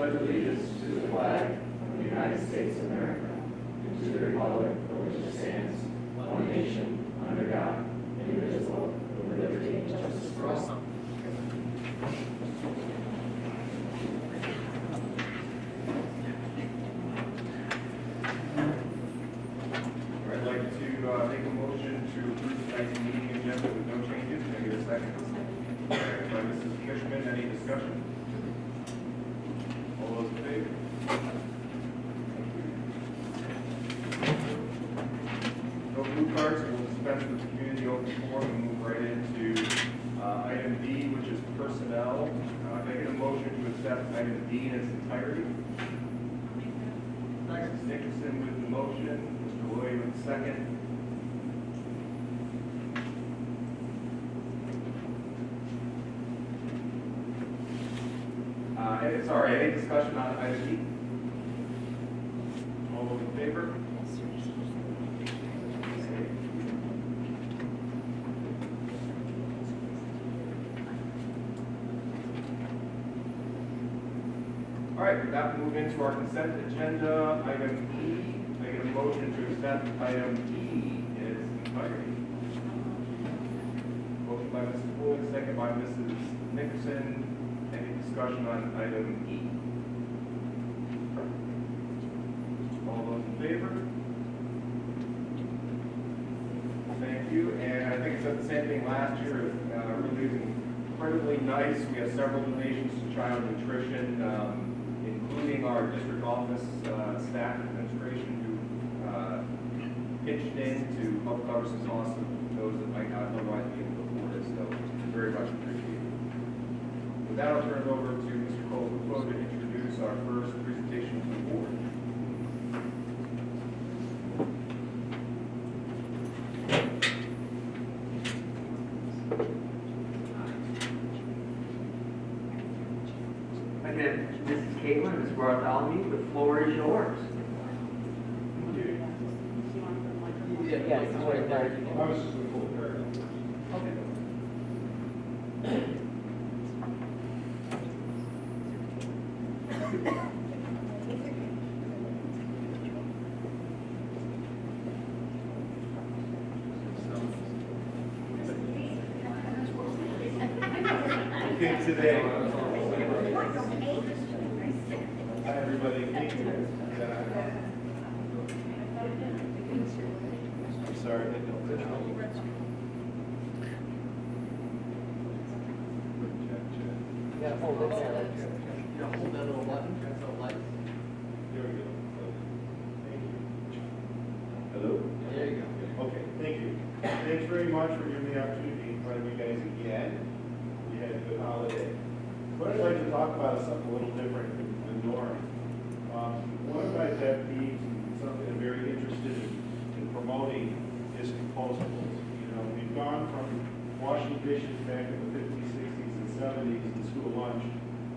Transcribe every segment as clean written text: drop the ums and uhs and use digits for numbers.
pledge allegiance to the flag of the United States of America and to the republic for which it stands, one nation, under God, indivisible, with liberty and justice for all. I'd like to make a motion to approve tonight's meeting agenda with no changes. Can I get a second? Second by Mrs. Fishman. Any discussion? All those in favor? No blue cards, and we'll dispense with the community open forum and move right into item D, which is personnel. Can I get a motion to accept item D in its entirety? Mrs. Nicholson with the motion. Mr. Williams with the second. Any discussion on item D? All those in favor? All right, with that, we move into our consent agenda. Item E, I get a motion to accept item E in its entirety. Motion by Mrs. Wood, second by Mrs. Nicholson. Any discussion on item E? All those in favor? Thank you. And I think I said the same thing last year. Really incredibly nice. We have several donations to child nutrition, including our district office staff administration who pitched in to help cover some costs of those that might not otherwise be able to afford it. So very much appreciated. With that, I'll turn it over to Mr. Cole to introduce our first presentation to the board. Again, Mrs. Caitlin, Ms. Bartholomew, the floor is yours. Yes, it's right there. I was just going to pull the paragraph. Okay, today. Hi, everybody. Thank you. I'm sorry. I don't You gotta hold it there. You gotta hold that little button, that's the light. There we go. Thank you. Hello? There you go. Okay, thank you. Thanks very much for giving me the opportunity in front of you guys again. You had a good holiday. What I'd like to talk about is something a little different than normal. One of my pet peeves and something I'm very interested in promoting is compostables. You know, we've gone from washing dishes back in the 50s, 60s, and 70s in school lunch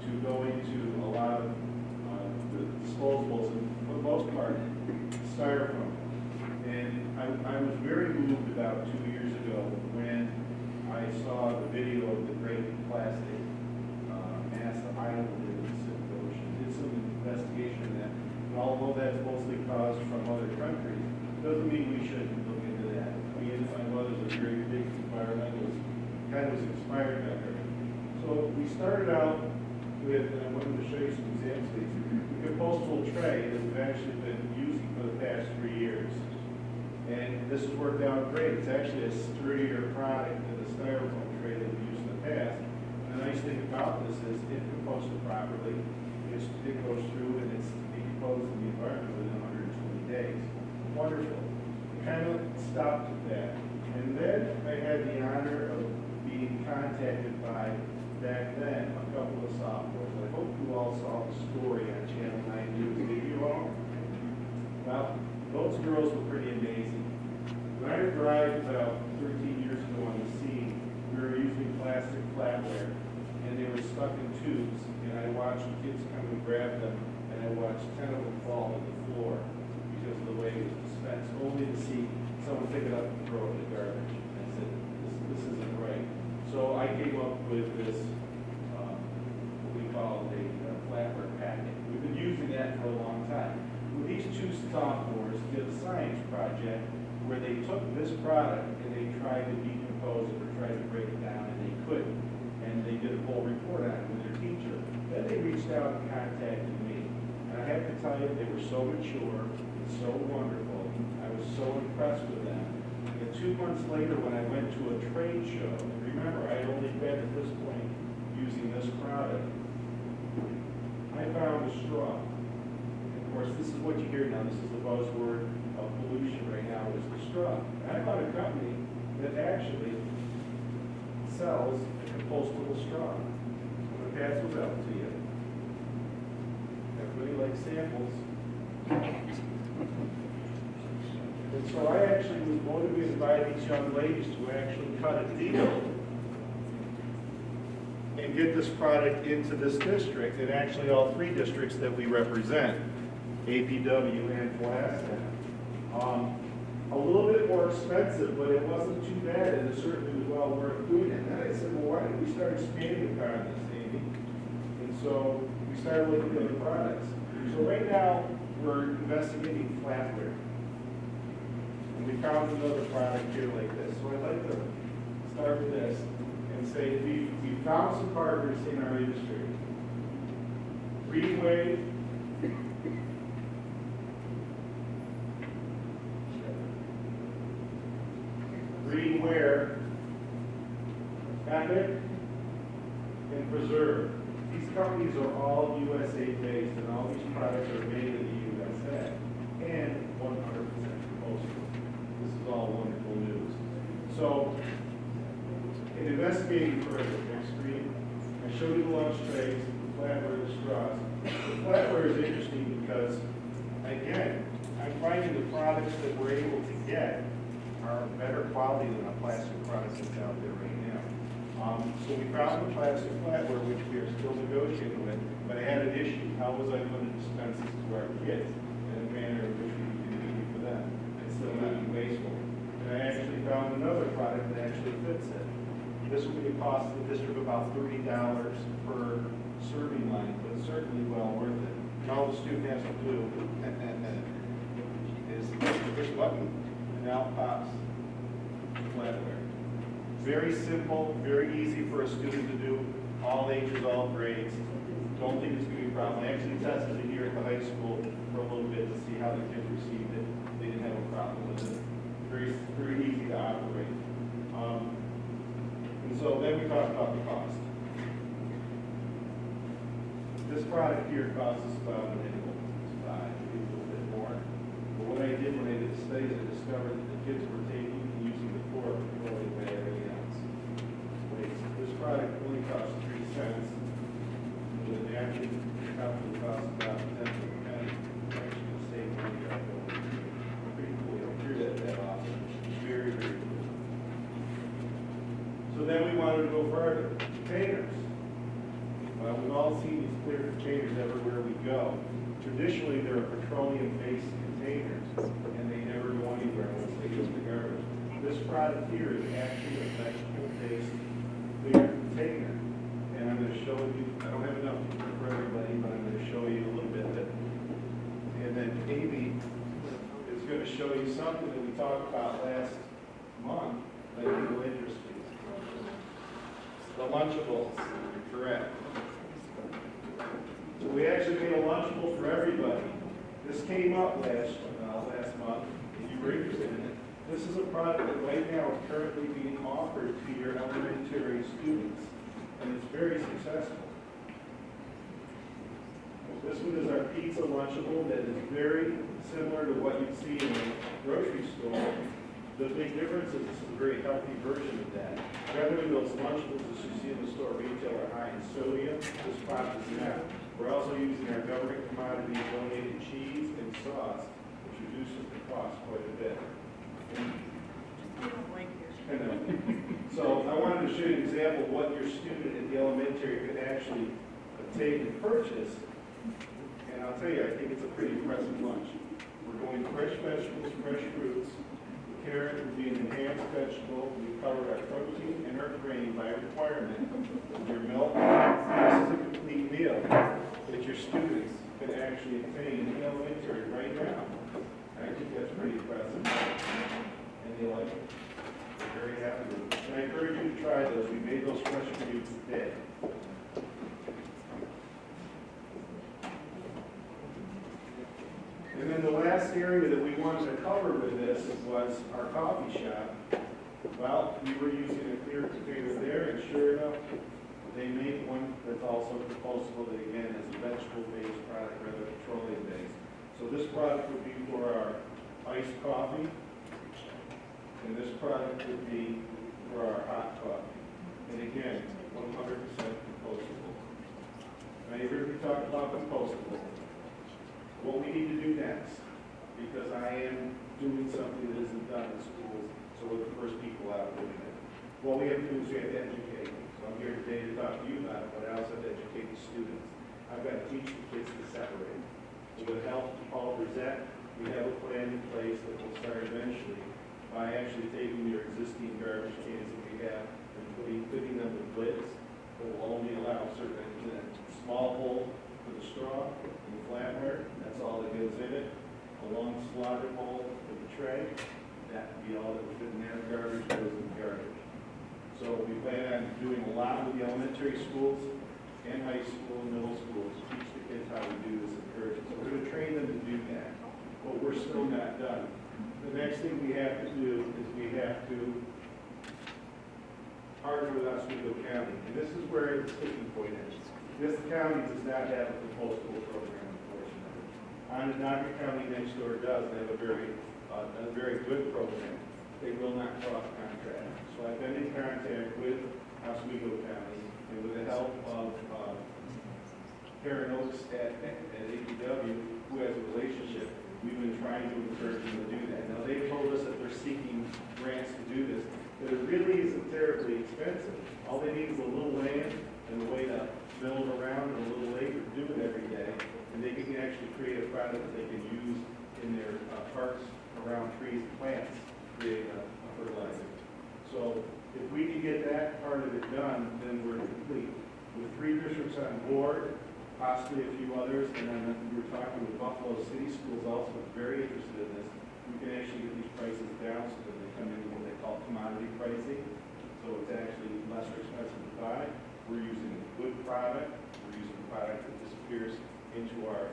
to going to a lot of the disposables, and for the most part, styrofoam. And I was very moved about 2 years ago when I saw the video of the great plastic mass island in the Pacific Ocean. Did some investigation in that. And although that's mostly caused from other countries, doesn't mean we shouldn't look into that. Me and my mother's a very big environmentalist, kind of was inspired by her. So we started out with, and I wanted to show you some examples of these, a compostable tray that we've actually been using for the past 3 years. And this has worked out great. It's actually a sturdier product than the styrofoam tray that we used in the past. And the nice thing about this is if composted properly, it goes through and it's decomposed in the environment within 120 days. Wonderful. Kind of stopped at that. And then I had the honor of being contacted by, back then, a couple of sophomores. I hope you all saw the story on Channel 9 News. Did you all? Well, those girls were pretty amazing. When I arrived about 13 years ago on the scene, we were using plastic flatware, and they were stuck in tubes, and I watched kids come and grab them, and I watched 10 of them fall to the floor because of the way it was dispensed, only to see someone pick it up and throw it in the garbage. I said, this isn't right. So I came up with this, what we call a flatware packet. sophomores did a science project where they took this product and they tried to decompose it or tried to break it down, and they couldn't. And they did a whole report on it with their teacher. Then they reached out and contacted me. And I have to tell you, they were so mature and so wonderful. I was so impressed with them. And 2 months later, when I went to a trade show, and remember, I had only been at this point using this product, I found a straw. And of course, this is what you hear now. This is the buzzword of pollution right now, is the straw. And I found a company that actually sells a compostable straw. I'm going to pass those out to you. Everybody likes samples. And so I actually was motivated by these young ladies to actually cut a deal and get this product into this district, and actually all 3 districts that we represent, APW and Pulaski. A little bit more expensive, but it wasn't too bad, and it certainly was well worth doing it. And then I said, well, why don't we start expanding upon this, Amy? And so we started looking at other products. So right now, we're investigating flatware. And we found another product here like this. So I'd like to start with this and say we found some partners in our industry. Greenway, Greenware, Epic, and Preserve. These companies are all USA based, and all these products are made in the USA and 100% compostable. This is all wonderful news. So, in investigating further, next screen, I showed you the lunch trays, the flatware, the straws. The flatware is interesting because, again, I'm finding the products that we're able to get are better quality than a plastic product that's out there right now. So we found the plastic flatware, which we are still negotiating with, but I had an issue. How was I going to dispense this to our kids in a manner in which we can do for them and still not be wasteful? And I actually found another product that actually fits it. This will be a cost to the district of about $30 per serving line, but certainly well worth it. And all the student has to do is push a button, and now it pops flatware. Very simple, very easy for a student to do, all ages, all grades. Don't think it's going to be a problem. I actually tested it here at the high school for a little bit to see how the kids received it. They didn't have a problem with it. Very, very easy to operate. And so then we talked about the cost. This product here costs us about $5, maybe a little bit more. But what I did when I did the studies, I discovered that the kids were taking and using the fork before they weigh everything else. This product only costs 3 cents. With a napkin, it probably costs about 10 to 10. Actually, the same money I go. Pretty cool. You don't hear that often. Very, very cool. So then we wanted to go further. Containers. Well, we've all seen these clear containers everywhere we go. Traditionally, they're petroleum-based containers, and they never go anywhere once they go to the garbage. This product here is actually a vegetable-based clear container. And I'm going to show you, I don't have enough for everybody, but I'm going to show you a little bit of it. And then Amy is going to show you something that we talked about last month that I think will interest you. The Lunchables, correct. So we actually made a Lunchable for everybody. This came up last month, if you were interested in it. This is a product that right now is currently being offered to your elementary students, and it's very successful. This one is our pizza Lunchable that is very similar to what you'd see in a grocery store. The big difference is this is a very healthy version of that. Rather than those Lunchables that you see in the store retail are high in sodium, this product is not. We're also using our government commodity donated cheese and sauce, which reduces the cost quite a bit. So I wanted to show you an example of what your student at the elementary could actually take and purchase. And I'll tell you, I think it's a pretty impressive lunch. We're going fresh vegetables, fresh fruits. The carrot would be an enhanced vegetable. We cover our protein and our grain by requirement. Your milk, this is a complete meal that your students can actually obtain in the elementary right now. very happy with them. And I encourage you to try those. We made those fresh for you today. And then the last area that we wanted to cover with this was our coffee shop. Well, we were using a clear container there, and sure enough, they make one that's also compostable that again is a vegetable-based product rather than petroleum-based. So this product would be for our iced coffee, and this product would be for our hot coffee. And again, 100% compostable. Now you heard me talk about compostable. What we need to do next, because I am doing something that isn't done in schools, so we're the first people out doing it. What we have to do is we have to educate. So I'm here today to talk to you about it, but I also have to educate the students. I've got to teach the kids to separate. With the help of Paul Brissette, we have a plan in place that will start eventually by actually taking your existing garbage cans that we have and fitting them with lids that will only allow certain, small hole for the straw and the flatware, that's all that goes in it. A long slaughter hole for the tray, that would be all that would fit in there. Garbage goes in the garbage. So we plan on doing a lot with the elementary schools and high school and middle schools to teach the kids how to do this, encourage it. So we're going to train them to do that, but we're still not done. The next thing we have to do is we have to partner with Oswego County, and this is where the sticking point is. This county does not have a compostable program, unfortunately. Onondaga County next door does, and they have a very good program. They will not cross-contract. So I've been in contact with Oswego County, and with the help of Karen Oaks at APW, who has a relationship, we've been trying to encourage them to do that. Now, they've told us that they're seeking grants to do this, but it really isn't terribly expensive. All they need is a little land and a way to build around and a little labor to do it every day, and they can actually create a product that they can use in their parks around trees and plants, create a fertilizer. So if we can get that part of it done, then we're complete. With 3 districts on board, possibly a few others, and then we were talking with Buffalo City Schools also, very interested in this. We can actually get these prices down so that they come in with what they call commodity pricing. So it's actually less expensive to buy. We're using a good product. We're using a product that disappears into our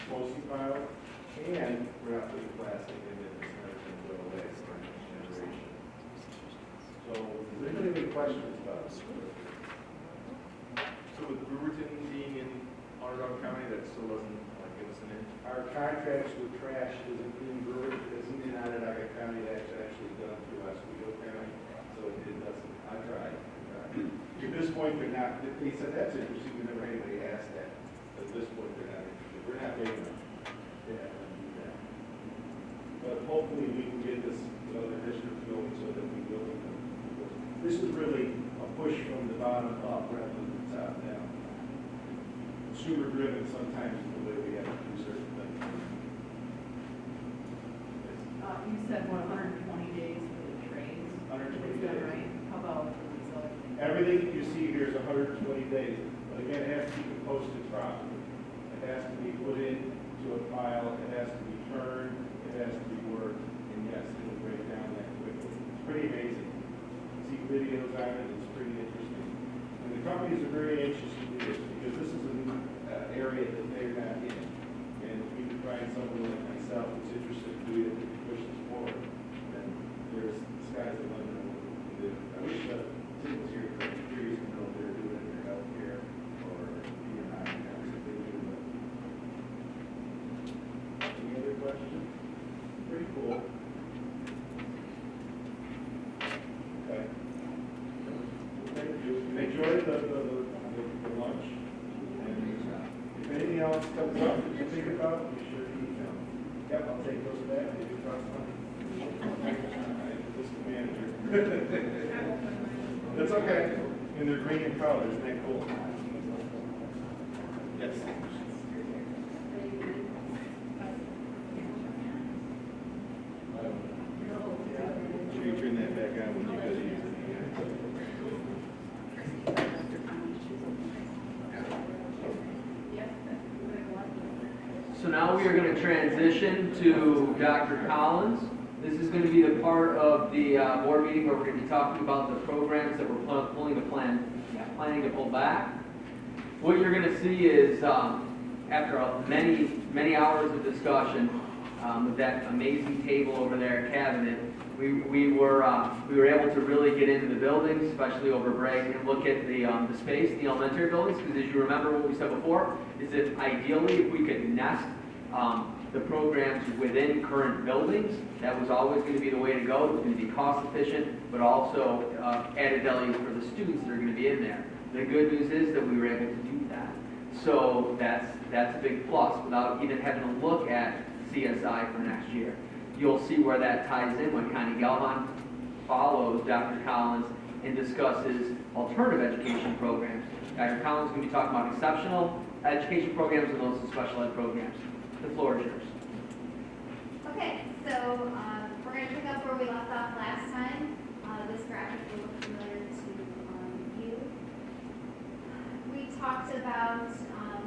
posting pile, and we're not putting plastic in it. It's never going to go away for our next generation. So, does anybody have any questions about this? So with Brewerton being in Onondaga County, that still doesn't give us an in? Our contracts with trash isn't in Brewer, isn't in Onondaga County, that's actually done through Oswego County, so it doesn't, I tried. At this point, they're not, they said that's interesting, we never anybody asked that. At this point, they're not interested, we're not big enough to have them do that. But hopefully we can get this, other districts going so that we will. This is really a push from the bottom up rather than the top down. Consumer driven sometimes is the way we have to do certain things. You said 120 days for the trays. 120 Is that days. right? How about these other things? Everything you see here is 120 days, but again, it has to be posted properly. It has to be put into a file, it has to be turned, it has to be worked, and yes, it'll break down that quickly. It's pretty amazing. See videos on it, it's pretty interesting. And the companies are very anxious to do this, because this is an area that they're not in. And if we can find someone like myself that's interested in doing it, we can push this forward, then there's the sky's the limit on what we can do. I wish that Tim was here, for 2 years to know they're doing it in their healthcare or B&I, that's what they do. Any other questions? Pretty cool. Okay. Thank you. Enjoy the lunch. And if anything else comes up that you think about, be sure to email. Yep, I'll take those back. They do cost money. This is the manager. That's okay. And they're green in color. Isn't that cool? Yes. Should you turn that back on when you go to use it? So now we are going to transition to Dr. Collins, This is going to be the part of the board meeting where we're going to be talking about the programs that we're planning to pull back. What you're going to see is, after many hours of discussion, with that amazing table over there, cabinet, we were able to really get into the buildings, especially over break, and look at the space, the elementary buildings, because as you remember what we said before, is that ideally if we could nest the programs within current buildings, that was always going to be the way to go. It was going to be cost efficient, but also added value for the students that are going to be in there. The good news is that we were able to do that. So that's a big plus without even having to look at CSI for next year. You'll see where that ties in when Connie Galvan follows Dr. Collins and discusses alternative education programs. Dr. Collins is going to be talking about exceptional education programs and those special ed programs. The floor is yours. Okay, so we're going to pick up where we left off last time. This graphic will look familiar to you. We talked about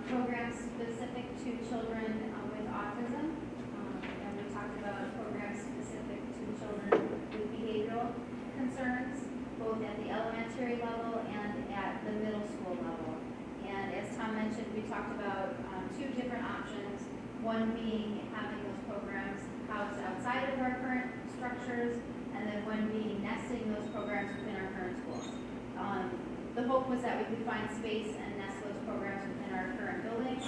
programs specific to children with autism, and we talked about programs specific to children with behavioral concerns, both at the elementary level and at the middle school level. And as Tom mentioned, we talked about two different options. One being having those programs housed outside of our current structures, and then one being nesting those programs within our current schools. The hope was that we could find space and nest those programs within our current buildings.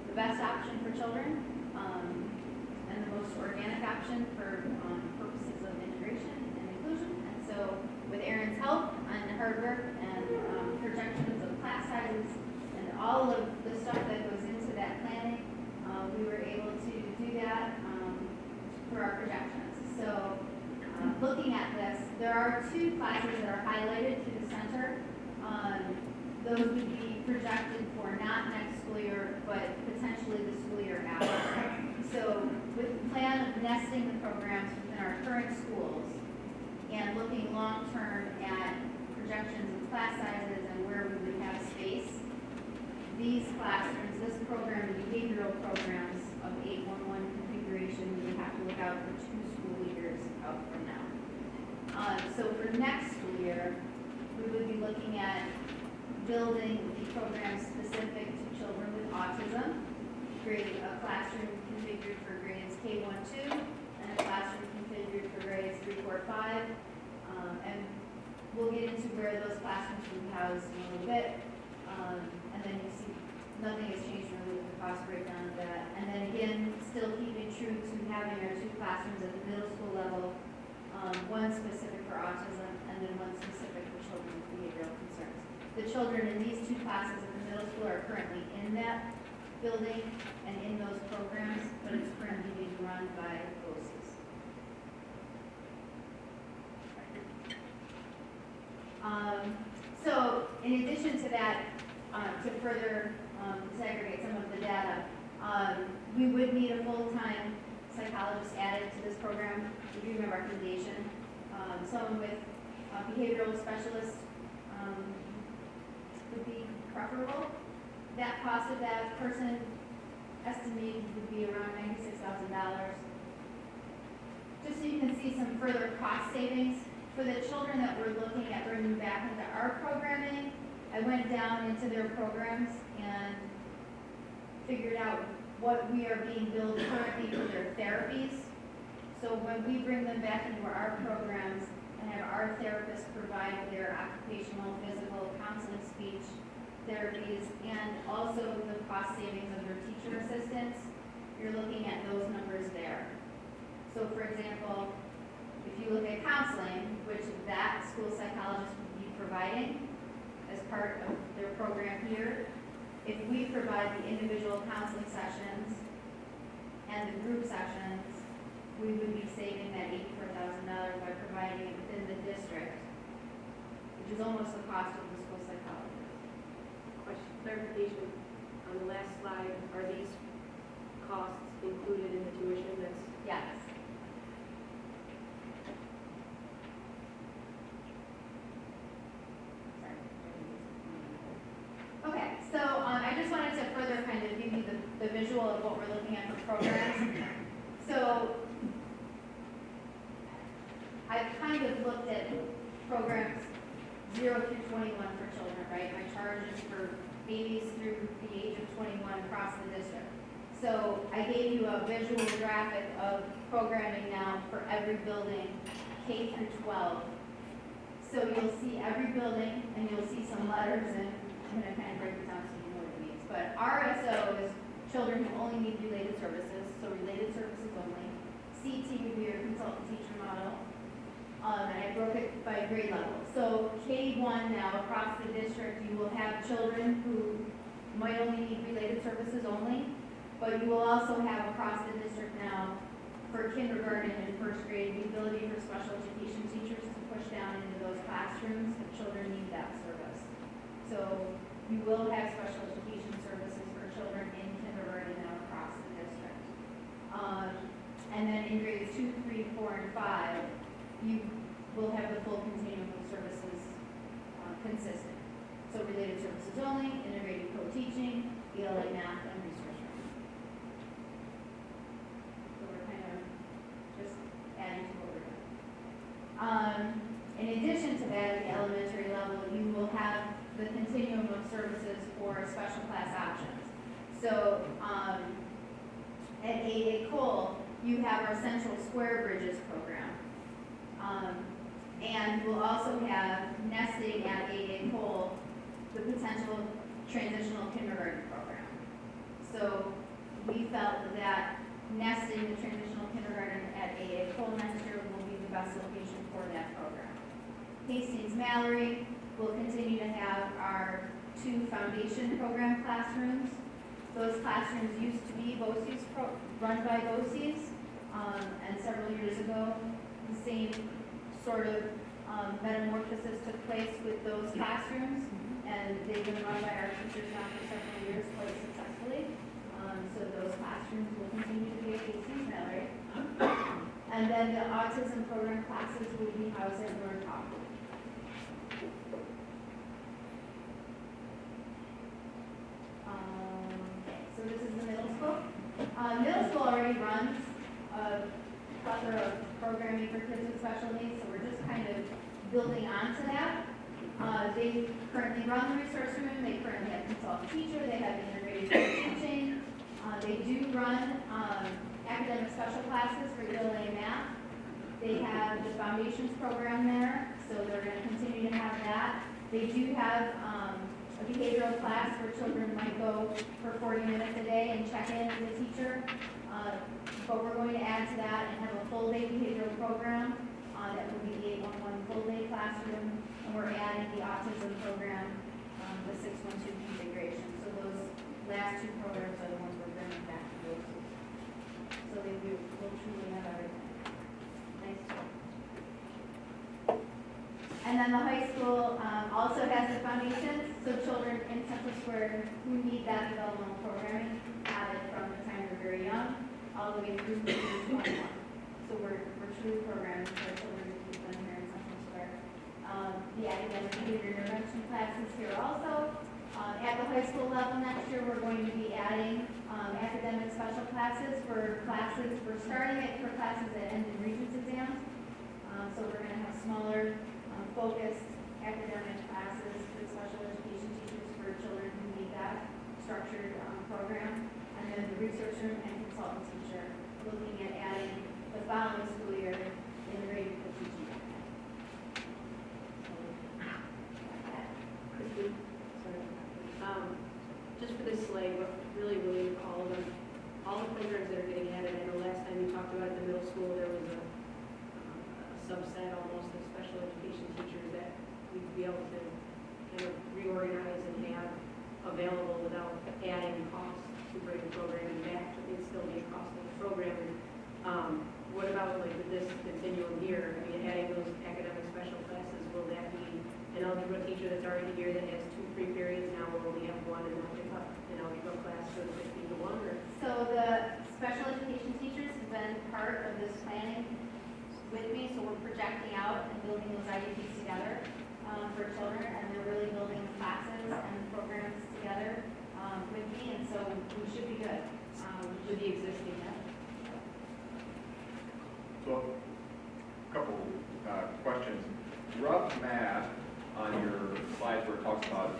The best option for children, and the most organic option for purposes of integration and inclusion. And so with Erin's help and hard work and projections of class sizes and all of the stuff that goes into that planning, we were able to do that for our projections. So looking at this, there are two classes that are highlighted through the center. Those would be projected for not next school year, but potentially the school year after. So with the plan of nesting the programs within our current schools and looking long-term at projections of class sizes and where we would have space, these classrooms, this program, the behavioral programs of 811 configuration, we would have to look out for 2 school years out from now. So for next school year, we would be looking at building the program specific to children with autism, create a classroom configured for grades K1-2, and a classroom configured for grades 3, 4, 5. And we'll get into where those classrooms will be housed in a little bit. And then you see nothing has changed really with the cost breakdown of that. And then again, still keeping true to having our 2 classrooms at the middle school level, one specific for autism and then one specific for children with behavioral concerns. The children in these 2 classes in the middle school are currently in that building and in those programs, but it's currently being run by BOCES. So in addition to that, to further segregate some of the data, we would need a full-time psychologist added to this program. We do have a recommendation. Someone with behavioral specialist would be preferable. That cost of that person estimated would be around $96,000. Just so you can see some further cost savings. For the children that we're looking at bringing back into our programming, I went down into their programs and figured out what we are being billed currently for their therapies. So when we bring them back into our programs and have our therapists provide their occupational, physical, counseling, speech therapies, and also the cost savings of their teacher assistants, you're looking at those numbers there. So for example, if you look at counseling, which that school psychologist would be providing as part of their program here, if we provide the individual counseling sessions and the group sessions, we would be saving that $84,000 by providing it within the district, which is almost the cost of the school psychologist. Question, clarification, on the last slide, are these costs included in the tuition that's? Yes. Okay, so I just wanted to further kind of give you the visual of what we're looking at for programs. So 0 through 21 for children, right? My charge is for babies through the age of 21 across the district. So I gave you a visual graphic of programming now for every building, K through 12. So you'll see every building, and you'll see some letters, and I'm gonna kind of break it down so you know what it means. But RSO is children who only need related services, so related services only. CT would be your consultant teacher model. And I broke it by grade level. So K1 now across the district, you will have children who might only need related services only, but you will also have across the district now for kindergarten and first grade, the ability for special education teachers to push down into those classrooms if children need that service. So you will have special education services for children in kindergarten now across the district. And then in grades 2, 3, 4, and 5, you will have the full continuum of services consistent. So related services only, integrated co-teaching, ELA math, and resource room. So we're kind of just adding to what we're doing. In addition to that, at the elementary level, you will have the continuum of services for special class options. So at 8A Cole, you have our Central Square Bridges program. And we'll also have nesting at 8A Cole, the potential transitional kindergarten program. So we felt that nesting the transitional kindergarten at 8A Cole next year will be the best location for that program. Hastings Mallory will continue to have our 2 foundation program classrooms. Those classrooms used to be BOCES run by BOCES, and several years ago, the same sort of metamorphosis took place with those classrooms, and they've been run by our teachers now for several years quite successfully. So those classrooms will continue to be at Hastings Mallory. And then the autism program classes will be housed at North Hawk. So this is the middle school. Middle school already runs a plethora of programming for kids with special needs, so we're just kind of building onto that. They currently run the resource room, they currently have consultant teacher, they have integrated teaching. They do run academic special classes for ELA math. They have the foundations program there, so they're going to continue to have that. They do have a behavioral class where children might go for 40 minutes a day and check in with the teacher. But we're going to add to that and have a full-day behavioral program that will be the 811 full-day classroom. And we're adding the autism program, the 612 configuration. So those last 2 programs are the ones we're bringing back to those. So they will truly have everything. Nice. And then the high school also has the foundations, so children in Central Square who need that developmental programming have it from the time they're very young all the way through to 21. So we're truly programming for children to keep them here in Central Square. The academic behavior intervention classes here also. At the high school level next year, we're going to be adding academic special classes for classes. We're starting it for classes that end in Regents exams. So we're going to have smaller, focused academic classes with special education teachers for children who need that structured program. And then the research room and consultant teacher, looking at adding the following school year integrated co-teaching. Christine, sorry. Just for this slide, what really related to all of them, all the programs that are getting added. I know last time we talked about at the middle school, there was a subset almost of special education teachers that we'd be able to kind of reorganize and have available without adding costs to bring the programming back. It'd still be a cost of the programming. What about like with this continuum here? I mean, adding those academic special classes, will that be an algebra teacher that's already here that has 2 free periods, now we'll only have 1 and they'll pick up an algebra class for the 15 to 1? Or? So the special education teachers have been part of this planning with me, so we're projecting out and building those IEPs together for children, and they're really building the classes and the programs together with me, and so we should be good with the existing method. So, a couple questions. Rough math on on your slides where it talks about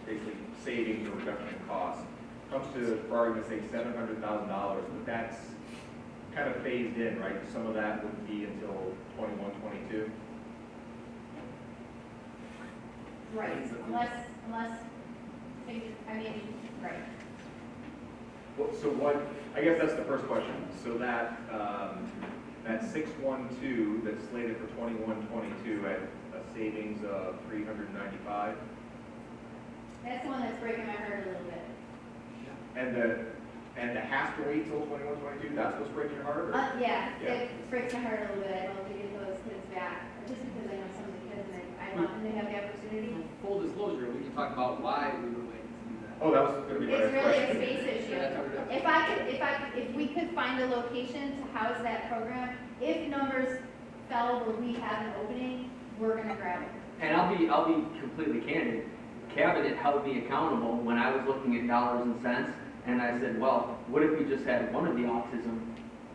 basically savings or reduction in costs, comes to, for argument's sake, $700,000, but that's kind of phased in, right? Some of that wouldn't be until 21, 22. Right, unless, I mean, right. Well, so what, I guess that's the first question. So that, that 612 that's slated for 21, 22 at a savings of 395, That's the one that's breaking my heart a little bit. and the has to wait till 21, 22, that's what's breaking your heart? Or? Yeah, Yeah. it breaks my heart a little bit. I don't think it those kids back, just because I know some of the kids and I want them to have the opportunity. Full disclosure, we can talk about why we were waiting to do that. Oh, that was going to be my It's next really a question. space issue. That's what it is. If we could find a location to house that program, if numbers fell where we have an opening, we're gonna grab it. And I'll be completely candid. Cabinet held me accountable when I was looking at dollars and cents, and I said, well, what if we just had one of the autism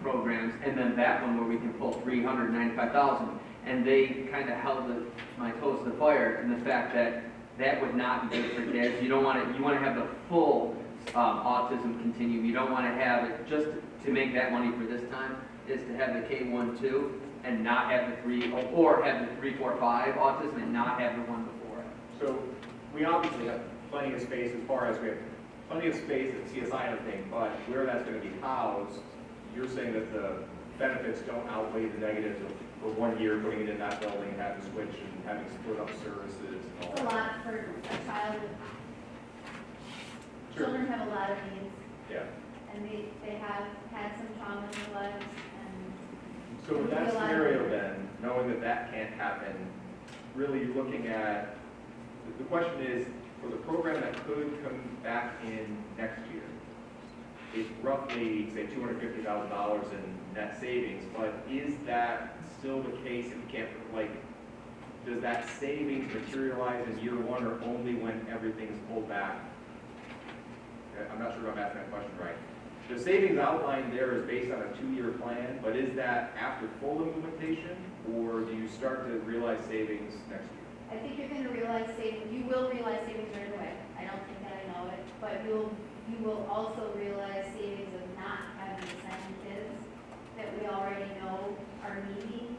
programs, and then that one where we can pull 395,000? And they kind of held my toes to the fire in the fact that that would not be good for kids. You don't want to, you want to have the full autism continuum. You don't want to have it just to make that money for this time is to have the K1, 2 and not have the 3, or have the 3, 4, 5 autism and not have the one before it. So we obviously have plenty of space as far as we have plenty of space at CSI and everything, but where that's going to be housed, you're saying that the benefits don't outweigh the negatives of for 1 year putting it in that building and having to switch and having split up services and all It's a that. lot for a child. Sure. Children have a lot of needs, Yeah. and they have had some trauma in their lives, and So in that scenario then, knowing that that can't happen, really you're looking at, the question is, for the program that could come back in next year, it's roughly, say, $250,000 in net savings, but is that still the case if you can't, like, does that savings materialize in year one or only when everything's pulled back? I'm not sure if I'm asking that question right. The savings outlined there is based on a 2-year plan, but is that after full implementation, or do you start to realize savings next year? I think you're gonna realize you will realize savings right away. I don't think that I know it, but you will also realize savings of not having the same kids that we already know are needy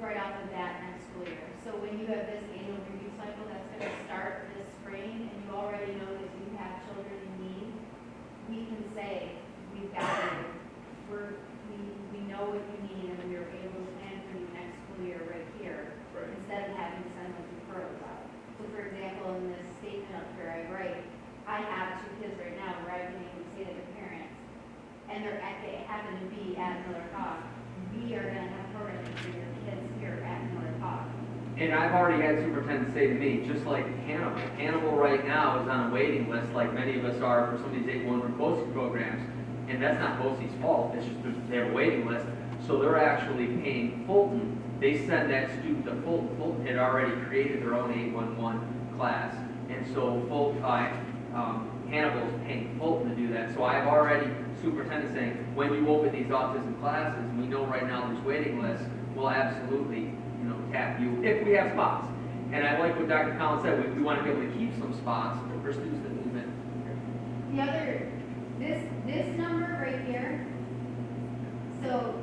right off of that next school year. So when you have this annual review cycle, that's gonna start this spring, and you already know that you have children in need, we can say, we've got you. We know what you need, and we are able to plan for you next school year right here, Right. instead of having to send those referrals out. So for example, in this statement up here, I write, I have 2 kids right now where I've been able to say to their parents, and they happen to be at Miller Hawk, we are gonna have programs for your kids here at Miller Hawk. And I've already had superintendents say to me, just like Hannibal. Hannibal right now is on a waiting list, like many of us are for some of these 8-1 or BOCES programs. And that's not BOCES' fault, it's just they have a waiting list. So they're actually paying Fulton. They send that student to Fulton. Fulton had already created their own 811 class. And so Hannibal's paying Fulton to do that. So I've already, superintendent saying, when you open these autism classes, we know right now there's waiting lists, we'll absolutely, tap you if we have spots. And I like what Dr. Collins said, we want to be able to keep some spots for students that move in. The other, this number right here, so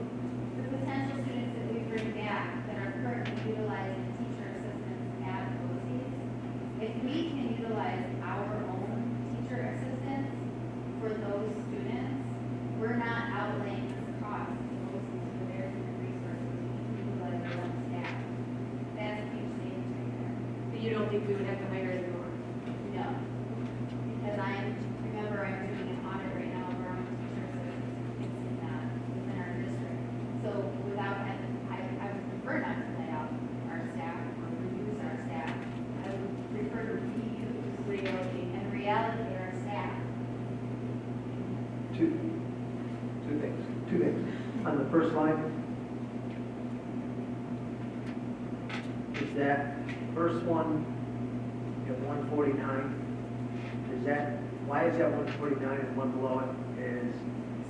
the potential students that we bring back that are currently utilizing teacher assistants at BOCES, if we can utilize our own teacher assistants for those students, we're not outlaying this cost to BOCES for their human resources, we can utilize our own staff. That's a huge savings right there. But you don't think we would have to hire them more? No, because remember I'm doing an audit right now of our own teacher assistants within our district. So without having, I would prefer not to lay off our staff or reduce our staff. I would prefer to reuse and reallocate our staff. Two things. On the first line, is that first one at 149? Why is that 149 and one below it is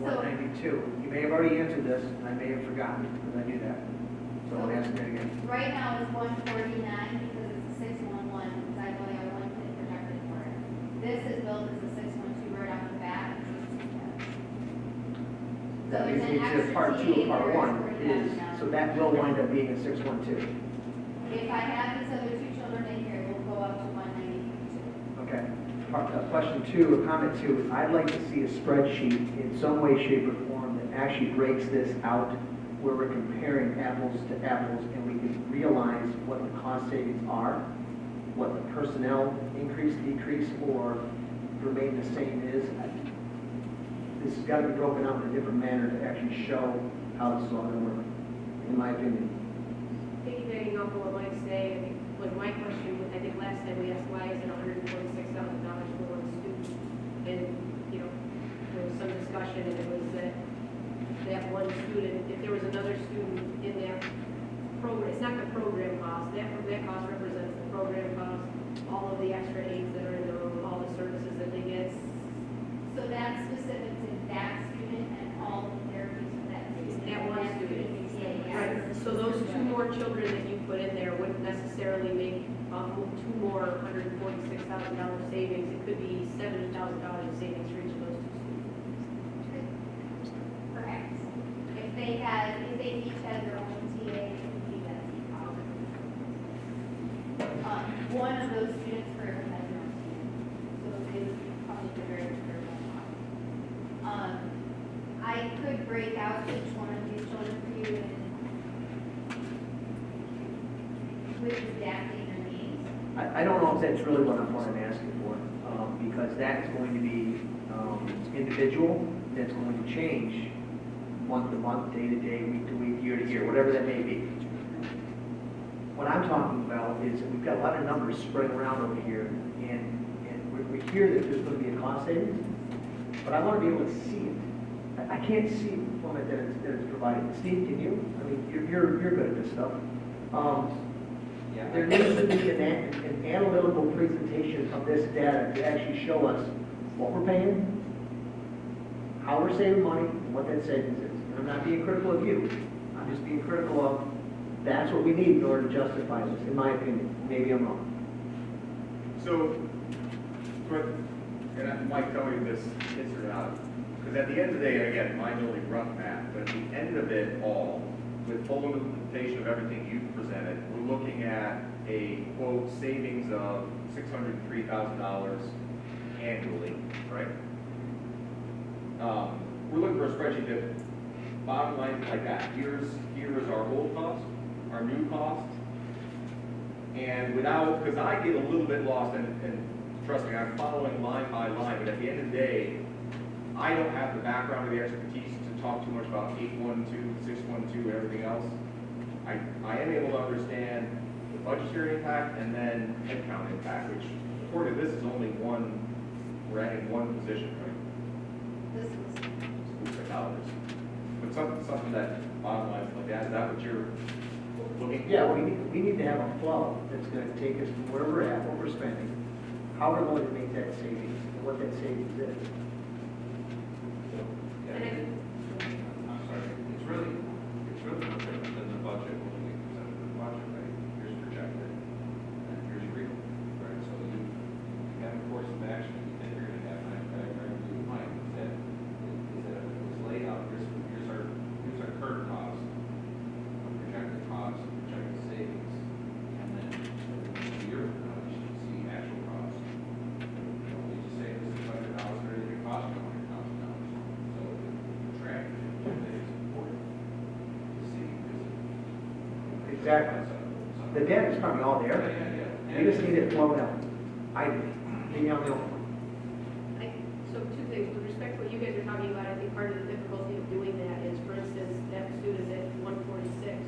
192? You may have already answered this, and I may have forgotten, because I knew that. So I'm asking it again. Right now it's 149 because it's a me to part two of part one is, so that will wind up being a 612. If I have these other two children in here, it will go up to 192. Okay. Question two, or comment two, I'd like to see a spreadsheet in some way, shape, or form that actually breaks this out, where we're comparing apples to apples, and we can realize what the cost savings are, what the personnel increase, decrease, or remain the same is. This has got to be broken out in a different manner to actually show how this is all going to work, in my opinion. Piggybacking off of what Mike's saying, I think, like my question, I think last time we asked, why is it $146,000 for one student? And, you know, there was some discussion, and it was that one student, if there was another student in that program, it's not the program cost, that cost represents the program cost, all of the extra aids that are in the room, all the services that they get. So that's specific to that student and all the therapies for that student. That one student. Yeah. Right, so those two more children that you put in there wouldn't necessarily make two more $146,000 savings. It could be $70,000 in savings for each of those two students. Correct. If they each had their own TA, it would be that cost. One of those students currently has their own TA, so they would be probably the very fair one. I could break out each one of these children for you and with adapting their needs. I don't know if that's really what I'm asking for, because that's going to be individual, that's going to change month to month, day to day, week to week, year to year, whatever that may be. What I'm talking about is that we've got a lot of numbers spread around over here, and we hear that there's going to be a cost savings, but I want to be able to see it. I can't see the format that it's provided. Steve, can you? I mean, you're good at this stuff. There needs to be an analytical presentation of this data to actually show us what we're paying, how we're saving money, and what that savings is. And I'm not being critical of you. I'm just being critical of that's what we need in order to justify this, in my opinion. Maybe I'm wrong. So, and Mike, tell me if this hits or not, because at the end of the day, and again, mine's only rough math, but at the end of it all, with full implementation of everything you've presented, we're looking at a, quote, savings of $603,000 annually, right? We're looking for a spreadsheet that, bottom line, like that. Here is our old cost, our new cost, and without, because I get a little bit lost, and trust me, I'm following line by line, but at the end of the day, I don't have the background or the expertise to talk too much about 812, 612, everything else. I am able to understand the budgetary impact and then headcount impact, which according to this is only one, we're adding one position, right? This is. $6 But something that bottom line is like that, is that what you're looking for? Yeah, we need to have a flow that's going to take us from where we're at, what we're spending, how we're going to make that savings, and what that savings is. I'm sorry, it's really no different than the budget when we presented the budget, right? Here's projected, and here's real, right? So you have a course of action, you think you're gonna have, and I agree with Mike, is that it's laid out, here's our current cost, projected cost, projected savings, and then a year from now, you should see actual cost. You know, we just say this is $100, or your cost $100,000. So the track is important to see, because Exactly. The data is probably all there. We just need it flowed out. I do. Maybe I'm the only one. So two things, with respect to what you guys are talking about, I think part of the difficulty of doing that is, for instance, that student at 146,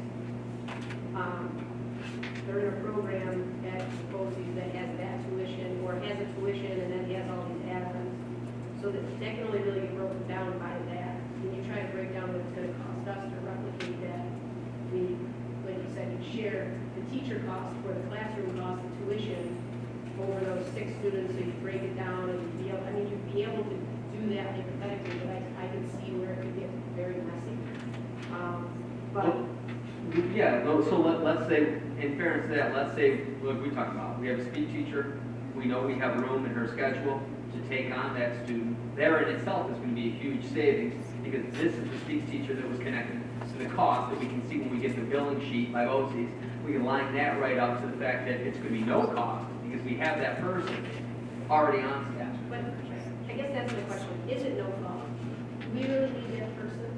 they're in a program at BOCES that has that tuition, or has a tuition and then has all these add-ons. So that can only really be broken down by that. When you try to break down what it's gonna cost us to replicate that, like you said, you share the teacher cost for the classroom cost, the tuition, over those 6 students, so you break it down and you'd be able to do that hypothetically, but I can see where it could get very messy. But, Yeah, so let's say, in fairness to that, let's say, look, we talked about, we have a speech teacher, we know we have room in her schedule to take on that student. There in itself is going to be a huge savings, because this is the speech teacher that was connected to the cost that we can see when we get the billing sheet by OCs. We can line that right up to the fact that it's gonna be no cost, because we have that person already on staff. But I guess that's the question, is it no cost? Do we really need that person?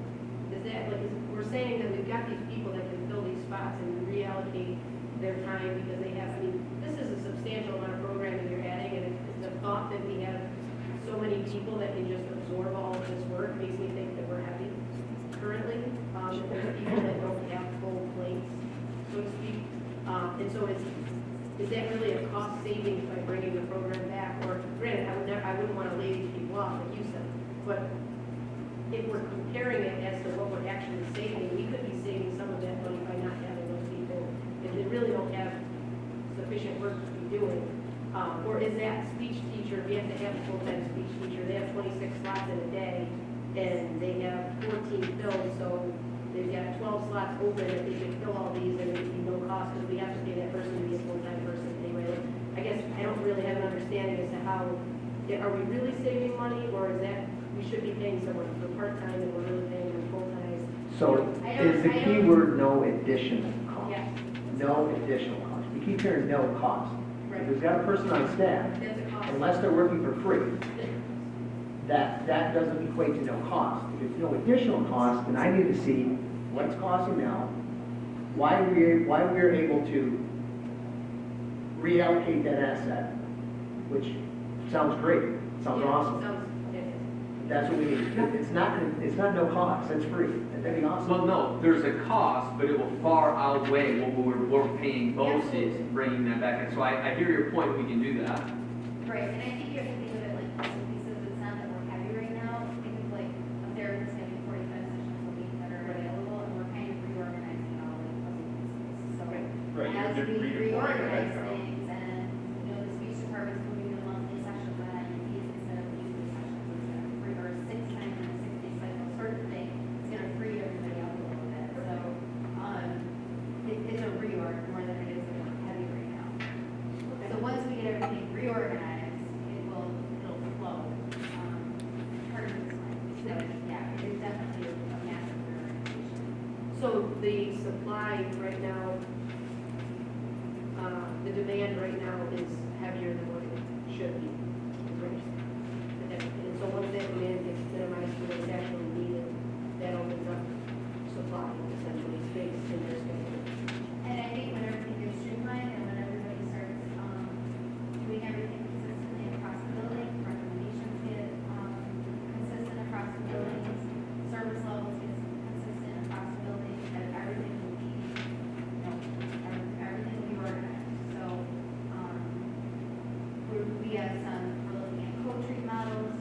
Is that, like, we're saying that we've got these people that can fill these spots and reallocate their time because they have, I mean, this is a substantial amount of programming you're adding, and it's the thought that we have so many people that can just absorb all of this work makes me think that we're heavy currently. That there's people that don't have full plates, so to speak. And so is that really a cost savings by bringing the program back? Or granted, I wouldn't want to lay these people off, like you said, but if we're comparing it as to what we're actually saving, we could be saving some of that money by not having those people if they really don't have sufficient work to be doing. Or is that speech teacher, we have to have a full-time speech teacher, they have 26 slots in a day, and they have 14 filled, so they've got 12 slots open, if they could fill all these, then it would be no cost, because we have to pay that person to be a full-time person anyway. I guess I don't really have an understanding as to how, are we really saving money, or is that, we should be paying someone for part-time and we're really paying them full-time? So is the key word no additional cost? Yes. No additional cost. We keep hearing no cost. Right. If we've got a person on staff, That's a cost. unless they're working for free, that doesn't equate to no cost. If it's no additional cost, then I need to see what it's costing now, why we're able to reallocate that asset, which sounds great, sounds awesome. That's what we need. It's not no cost, that's free. That'd be awesome. Well, no, there's a cost, but it will far outweigh what we're paying BOCES, bringing them back in. So I hear your point, we can do that. Right, and I think you have to think of it like puzzle pieces, it's not that we're heavy right now, think of like a therapist having 45 sessions a week that are available, and we're kind of reorganizing all like puzzle pieces. So Right, as you're we redeploying reorganize that now. things, and, you know, the speech department's moving to monthly sessions on IEPs instead of weekly sessions, it's gonna free, or 6 times in a 6-day cycle sort of thing, it's gonna free everybody up a little bit, so, it's a reorg more than it is a heavy right now. So once we get everything reorganized, it'll flow, part of this line. So, yeah, it is definitely a massive reorganization. So the supply right now, the demand right now is heavier than what it should be. is what you're saying. And so once that demand gets minimized to what's actually needed, that opens up supply, essentially, space in their schedule. And I think when everything gets streamlined and when everybody starts, doing everything consistently across the building, recommendations get, consistent across the buildings, service levels get consistent across the building, that everything will be, you know, everything will be organized. So, we have some, we're looking at co-treat models,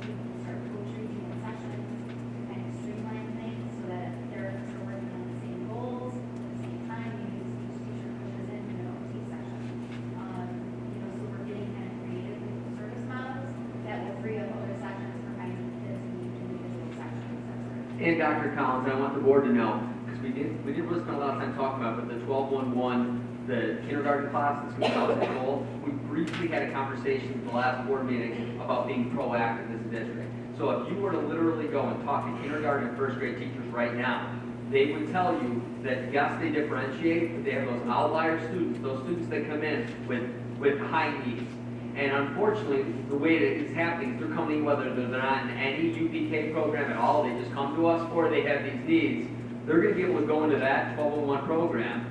people can start co-treating in sessions, to kind of streamline things so that therapists are working on the same goals, at the same time, maybe the speech teacher pushes in an OT session. You know, so we're getting kind of creative with the service models that will free up other sessions for finding kids who need individual sessions, that sort of thing. And Dr. Collins, I want the board to know, because we didn't really spend a lot of time talking about it, but the 1211, the kindergarten class that's going to be out of control, we briefly had a conversation at the last board meeting about being proactive as a district. So if you were to literally go and talk to kindergarten and first grade teachers right now, they would tell you that yes, they differentiate, but they have those outlier students, those students that come in with high needs. And unfortunately, the way that it's happening is they're coming, whether they're not in any UPK program at all, they just come to us, or they have these needs, they're going to be able to go into that 1201 program,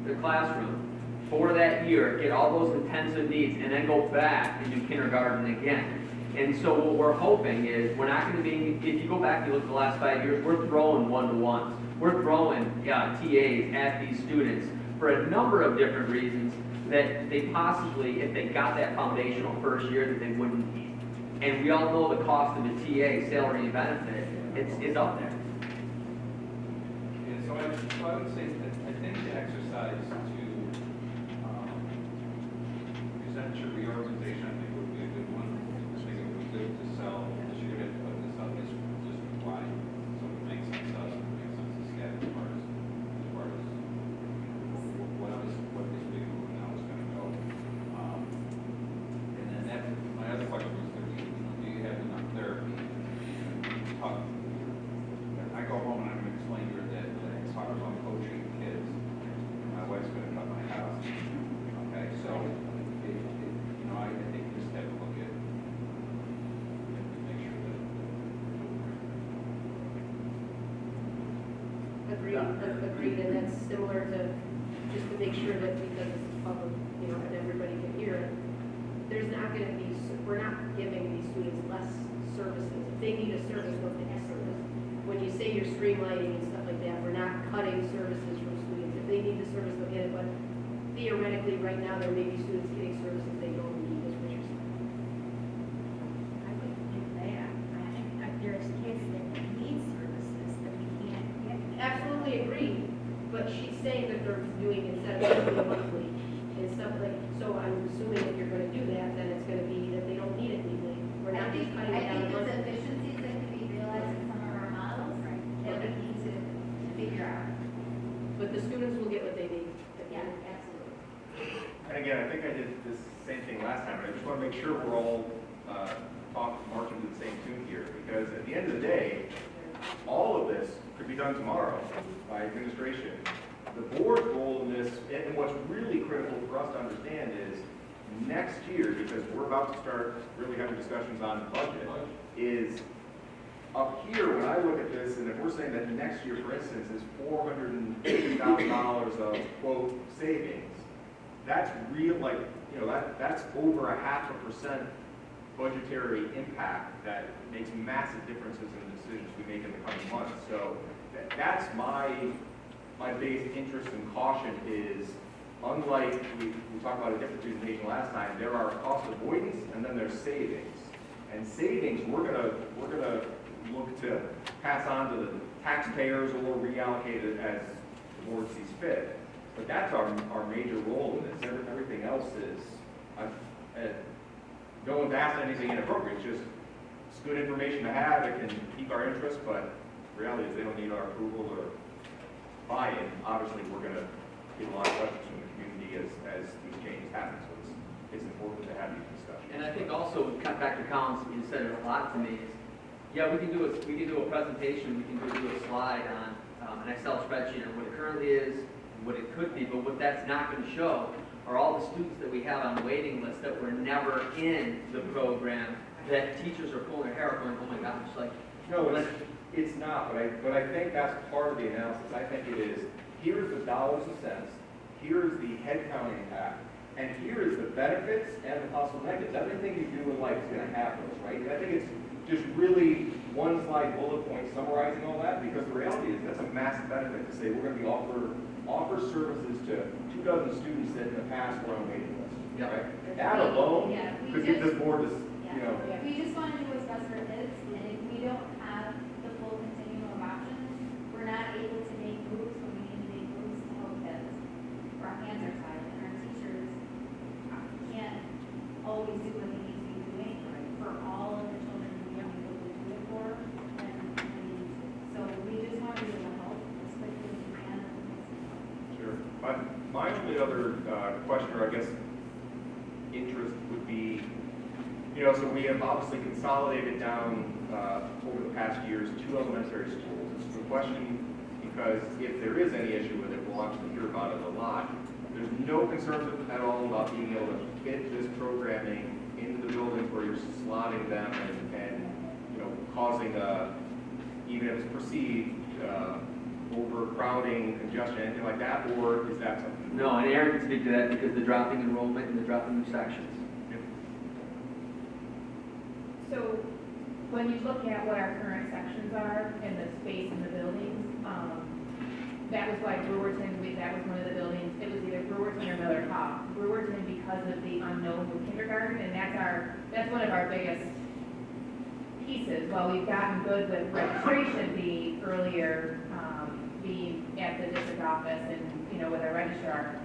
their classroom, for that year, get all those intensive needs, and then go back and do kindergarten again. And so what we're hoping is, we're not going to be, if you go back and you look at the last 5 years, we're throwing one-to-ones. We're throwing TAs at these students for a number of different reasons that they possibly, if they got that foundational first year, that they wouldn't need. And we all know the cost of a TA, salary and benefit, it's up there. Yeah, so I would say that I think the exercise to present your reorganization, I think would be a good one. I think it would be good to sell, because you're going to put this up as just why, so it makes sense to us, it makes sense to SCAD as far as what this big move now is going to go. And then my other question was going to be, do you have enough therapy? Talk agreed, and that's similar to, just to make sure that because this is public, you know, and everybody can hear it, there's not gonna be, we're not giving these students less services. If they need a service, they'll get a service. When you say you're streamlining and stuff like that, we're not cutting services from students. If they need the service, they'll get it, but theoretically, right now, there may be students getting services they don't need, is what you're saying. I wouldn't do that. I think that there's kids that need services that we can't get. Absolutely agree, but she's saying that they're doing instead of doing monthly and stuff like, so I'm assuming if you're gonna do that, then it's gonna be that they don't need it weekly. We're not just cutting it down I think there's monthly. efficiencies that can be realized in some of our models that we need to figure out. But the students will get what they need. Yeah, absolutely. And again, I think I did this same thing last time, but I just want to make sure we're all marching to the same tune here, because at the end of the day, all of this could be done tomorrow by administration. The board's role in this, and what's really critical for us to understand is, next year, because we're about to start really having discussions on the budget, is up here, when I look at this, and if we're saying that next year, for instance, is $480,000 of, quote, savings, that's real, like, you know, that's over 0.5% budgetary impact that makes massive differences in the decisions we make in the coming months. So that's my basic interest and caution is, unlike, we talked about a different presentation last time, there are cost avoidance and then there's savings. And savings, we're gonna look to pass on to the taxpayers or reallocate it as the board sees fit. But that's our major role in this. Everything else is, no one's asked anything inappropriate, it's good information to have, it can pique our interest, but reality is they don't need our approval or buy-in. Obviously, we're gonna get a lot of questions from the community as these changes happen, so it's important to have these discussions. And I think also, cut back to Collins, you said it a lot to me, is, yeah, we can do a presentation, we can do a slide on an Excel spreadsheet on what it currently is, what it could be, but what that's not gonna show are all the students that we have on the waiting list that were never in the program, that teachers are pulling their hair out going, oh my gosh, like, No, it's not, but I think that's part of the analysis. I think it is, here's the dollars and cents, here's the headcount impact, and here is the benefits and the possible negatives. Everything you do in life is gonna have those, right? And I think it's just really one slide bullet point summarizing all that, because the reality is that's a massive benefit to say we're gonna be offer services to 24 students that in the past were on waiting lists, Yeah. right? That alone Yeah, we could get just- this board to, you know, Yeah, we just want to do what's best for kids, and if we don't have the full continuum of options, we're not able to make moves when we need to make moves to help kids. Our hands are tied, and our teachers can't always do what they need to be doing for all of the children we have been able to do it for, and we need to. So we just want to be able to help as quickly as we can. sure. My only other question, or I guess interest would be, you know, so we have obviously consolidated down over the past years 2 elementary schools. It's a question because if there is any issue with it, we'll obviously hear about it a lot. There's no concerns at all about being able to fit this programming into the buildings where you're slotting them and you know, causing even if it's perceived overcrowding, congestion, anything like that, or is that something? no, and Aaron can speak to that because the dropping enrollment and the dropping new sections. So when you look at what our current sections are and the space in the buildings, that was why Brewerton, that was one of the buildings, it was either Brewerton or Miller Hawk. Brewerton because of the unknown with kindergarten, and that's one of our biggest pieces. While we've gotten good with registration being earlier, being at the district office and, you know, with our registrar,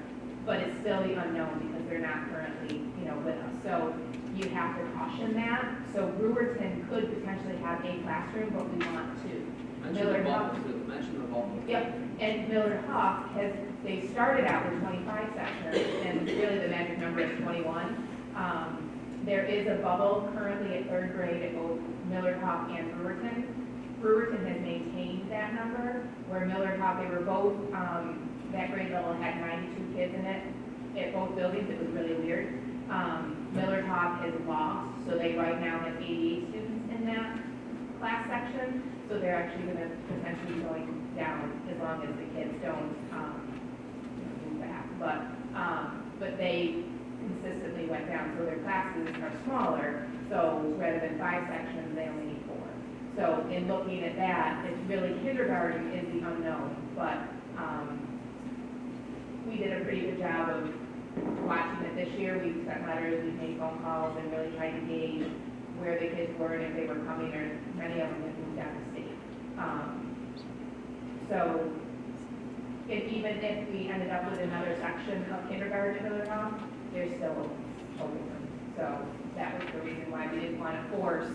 but it's still the unknown because they're not currently, you know, with us. So you have to caution that. So Brewerton could potentially have a classroom, but we want two. Mention the bubble too, mention the bubble. Yep, and Miller Hawk they started out with 25 sections, and really the magic number is 21. There is a bubble currently at 3rd grade at both Miller Hawk and Brewerton. Brewerton has maintained that number, where Miller Hawk, they were both, that grade level had 92 kids in it at both buildings. It was really weird. Miller Hawk has lost, so they right now have 88 students in that class section, so they're actually going to potentially be going down as long as the kids don't, move back. But they consistently went down, so their classes are smaller, so rather than 5 sections, they only need 4. So in looking at that, it's really kindergarten is the unknown, but, we did a pretty good job of watching it this year. We sent letters, we made phone calls, and really tried to gauge where the kids were and if they were coming, or many of them had moved out of state. So, even if we ended up with another section of kindergarten in Miller Hall, there's still open room. So that was the reason why we didn't want to force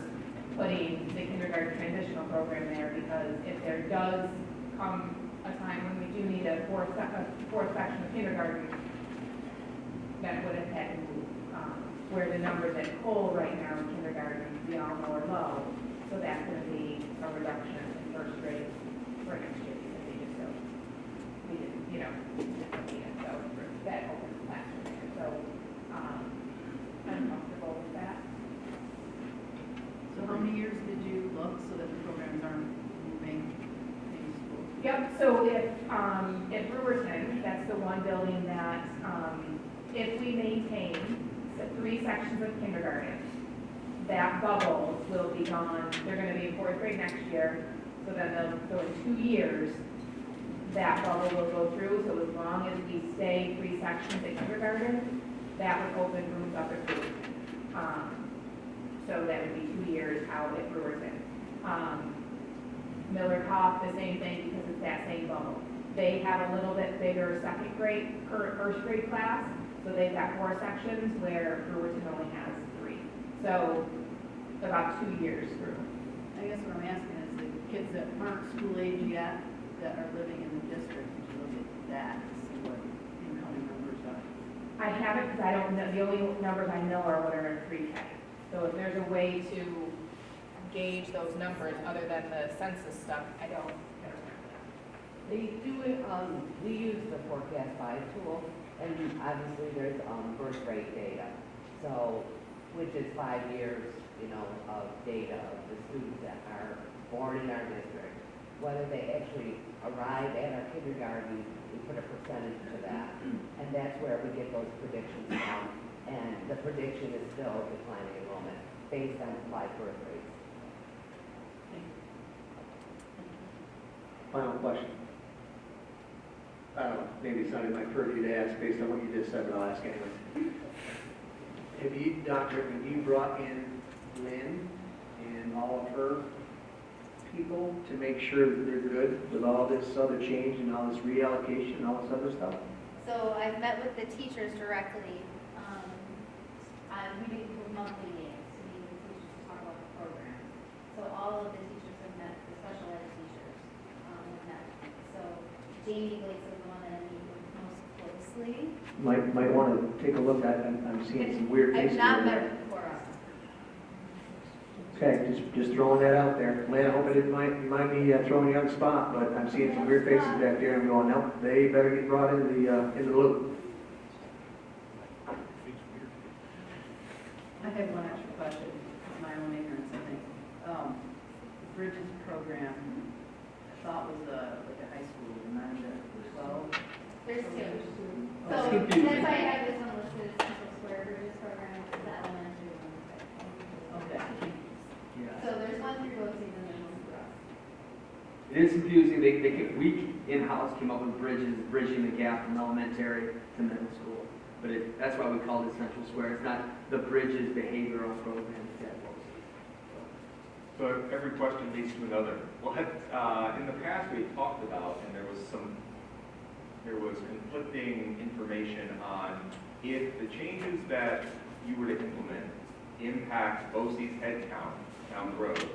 putting the kindergarten transitional program there, because if there does come a time when we do need a fourth section of kindergarten, that would have had to move. Where the numbers at Cole right now in kindergarten, we all know are low, so that's going to be a reduction in first grade for next year, because they just don't, we didn't, didn't need it, so that opens the classroom there. So, I'm comfortable with that. So how many years did you look so that the programs aren't moving in school? Yep, so if Brewerton, that's the one building that, if we maintain the 3 sections of kindergarten, that bubble will be gone. They're gonna be in 4th grade next year, so then so in 2 years, that bubble will go through. So as long as we stay 3 sections in kindergarten, that would open rooms up at Brewerton. So that would be 2 years out at Brewerton. Miller Kopp, the same thing, because it's that same bubble. They have a little bit bigger 2nd grade, first grade class, so they've got 4 sections where Brewerton only has 3. So about 2 years through. I guess what I'm asking is the kids that aren't school age yet, that are living in the district, would you look at that to see what incoming numbers are? I haven't, because I don't know, the only numbers I know are what are in pre-K. So if there's a way to gauge those numbers other than the census stuff, I don't know. They do it, we use the Forecast 5 tool, and obviously there's, birth rate data. So, which is 5 years, of data of the students that are born in our district. Whether they actually arrive at our kindergarten, we put a percentage to that. And that's where we get those predictions from. And the prediction is still declining enrollment based on applied birth rates. Final question. I don't know, maybe it's not in my purview to ask based on what you just said, but I'll ask anyway. Have you brought in Lynn and all of her people to make sure that they're good with all this other change and all this reallocation and all this other stuff? So I've met with the teachers directly. We do monthly meetings to meet with teachers to talk about the program. So all of the teachers have met, the special ed teachers have met. So Jamie Glaze is the one that I meet with most closely. Might want to take a look at it. I'm seeing some weird I've cases. not here. met with Cora. Okay, just throwing that out there. Lynn, I hope it didn't mind me throwing you on the spot, but I'm seeing some weird faces back there. I'm going, nope, they better get brought in the loop. I have one extra question, my own ignorance, I think. Bridges program, I thought was like a high school, 9 to 12. There's 2. Oh, So it's confusing. that's why I have this one listed as Central Square Bridges program, which is the elementary one. Okay. So there's one through BOCES and then one through us. It is confusing. We in-house came up with bridging the gap from elementary to middle school. But that's why we called it Central Square. It's not the Bridges behavioral program. So every question leads to another. Well, in the past we had talked about, and there was conflicting information on if the changes that you were to implement impact BOCES head count down the road,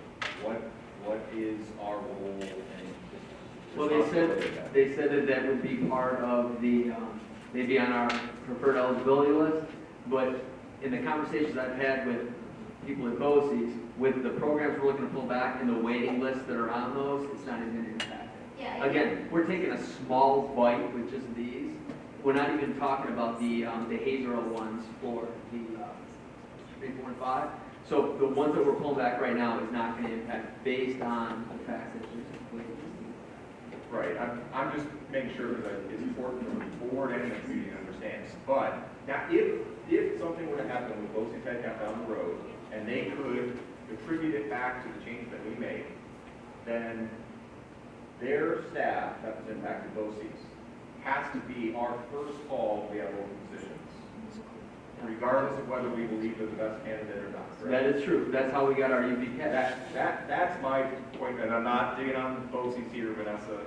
what is our role and Well, responsibility of that? they said that would be part of the, maybe on our preferred eligibility list, but in the conversations I've had with people at BOCES, with the programs we're looking to pull back and the waiting lists that are on those, it's not even impacted. Yeah. Again, we're taking a small bite with just these. We're not even talking about the behavioral ones for the 3, 4, and 5. So the ones that we're pulling back right now is not going to impact based on the fact that there's a waiting list. Right, I'm just making sure that it's important for the board and the community to understand. But now, if something were to happen with BOCES headcount down the road, and they could attribute it back to the change that we made, then their staff that was impacted BOCES has to be our first call if we have open positions, regardless of whether we believe they're the best candidate or not. Correct? That is true. That's how we got our UV catch. That's my point, and I'm not digging on BOCES here, Vanessa.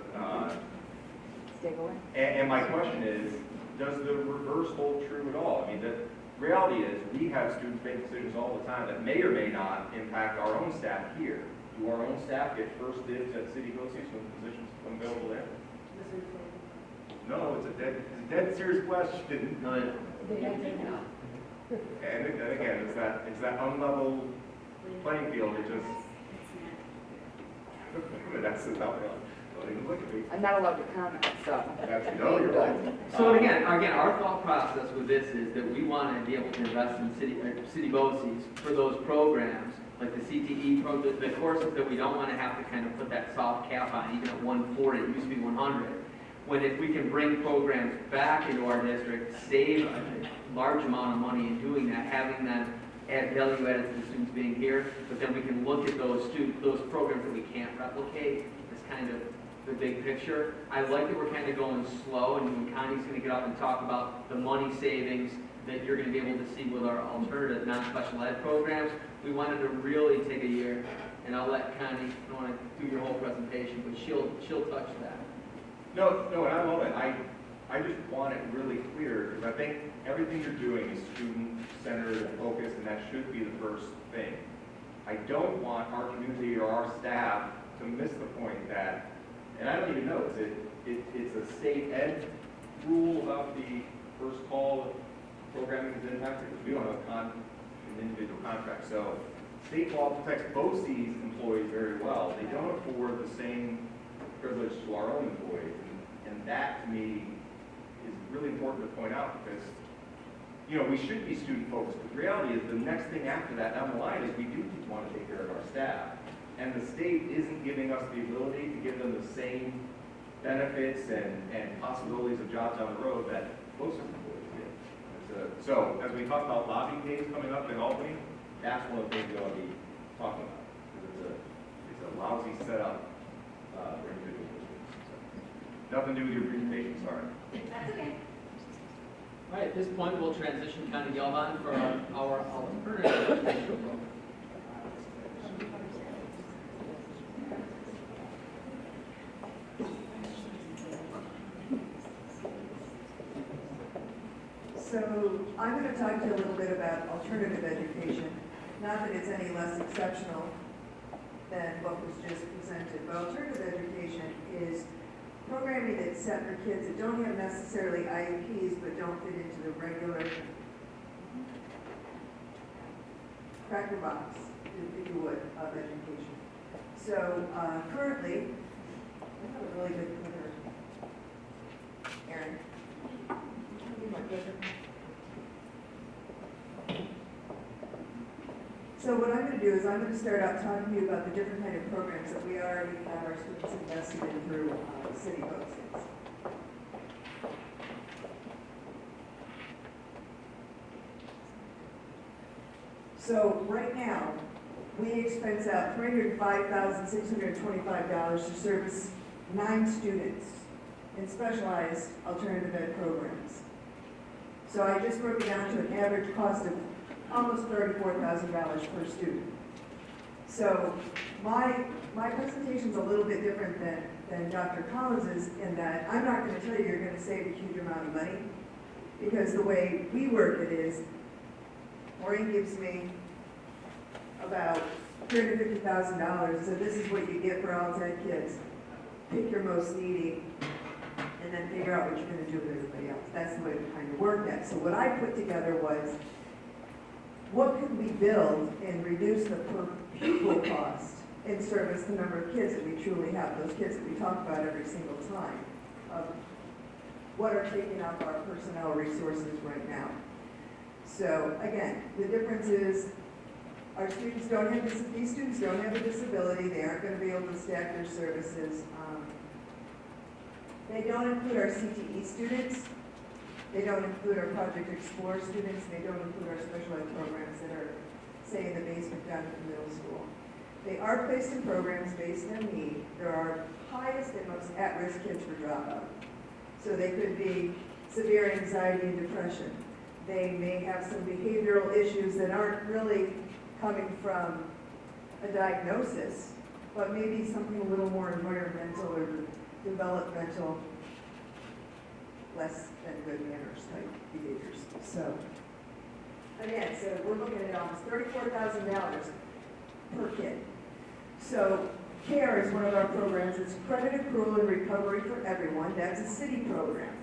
Stay away. And my question is, does the reverse hold true at all? I mean, the reality is, we have students make decisions all the time that may or may not impact our own staff here. Do our own staff get first dibs at city BOCES when positions become available there? No, it's a dead serious question. No, it- And again, it's that unlevel playing field, it just, that's about it. Don't even look at me. I'm not allowed to comment, so. That's, no, you're right. So again, our thought process with this is that we want to be able to invest in city BOCES for those programs, like the CTE program, the courses that we don't want to have to kind of put that soft cap on, even at 140, it used to be 100. When if we can bring programs back into our district, save a large amount of money in doing that, having them add value added to the students being here, but then we can look at those programs that we can't replicate as kind of the big picture. I like that we're kind of going slow, and when Connie's going to get up and talk about the money savings that you're going to be able to see with our alternative non-special ed programs, we wanted to really take a year, and I'll let Connie, I don't want to do your whole presentation, but she'll touch that. No, and I love it. I just want it really clear, because I think everything you're doing is student-centered and focused, and that should be the first thing. I don't want our community or our staff to miss the point that, and I don't even know, it's a state ed rule about the first call programming is impacted, because we don't have an individual contract. So state law protects BOCES employees very well. They don't afford the same privilege to our own employees. And that, to me, is really important to point out, because, you know, we should be student-focused, but the reality is the next thing after that down the line is we do want to take care of our staff. And the state isn't giving us the ability to give them the same benefits and possibilities of jobs down the road that most employees get. So, as we talk about lobbying days coming up in Albany, that's one of the things we ought to be talking about, because it's a lousy setup for individuals. So, nothing to do with your presentation, sorry. That's okay. All right, at this point, we'll transition Connie Galvan for our alternative education program. So I'm going to talk to you a little bit about alternative education. Not that it's any less exceptional than what was just presented, but alternative education is programming that's set for kids that don't have necessarily IEPs but don't fit into the regular cracker box, if you would, of education. So currently, I have a really good clicker. Aaron, give me my clicker. So what I'm going to do is I'm going to start out talking to you about the different kind of programs that we already have our students invested in through city BOCES. So right now, we expense out $305,625 to service 9 students in specialized alternative ed programs. So I just broke it down to an average cost of almost $34,000 per student. So my presentation's a little bit different than Dr. Collins's in that I'm not going to tell you you're going to save a huge amount of money, because the way we work it is, Maureen gives me about $350,000, so this is what you get for all 10 kids. Pick your most needy, and then figure out what you're going to do with everybody else. That's the way we kind of work that. So what I put together was, what could we build and reduce the per pupil cost and service the number of kids that we truly have, those kids that we talk about every single time, of what are taking up our personnel resources right now. So again, the difference is our students don't have, these students don't have a disability, they aren't going to be able to stack their services. They don't include our CTE students. They don't include our Project Explore students. They don't include our special ed programs that are, say, in the basement down at the middle school. They are placed in programs based on need. There are highest and most at-risk kids for dropout. So they could be severe anxiety and depression. They may have some behavioral issues that aren't really coming from a diagnosis, but maybe something a little more environmental or developmental, less than good manners type behaviors. So, again, so we're looking at almost $34,000 per kid. So, CARE is one of our programs. It's credit accrual and recovery for everyone. That's a city program.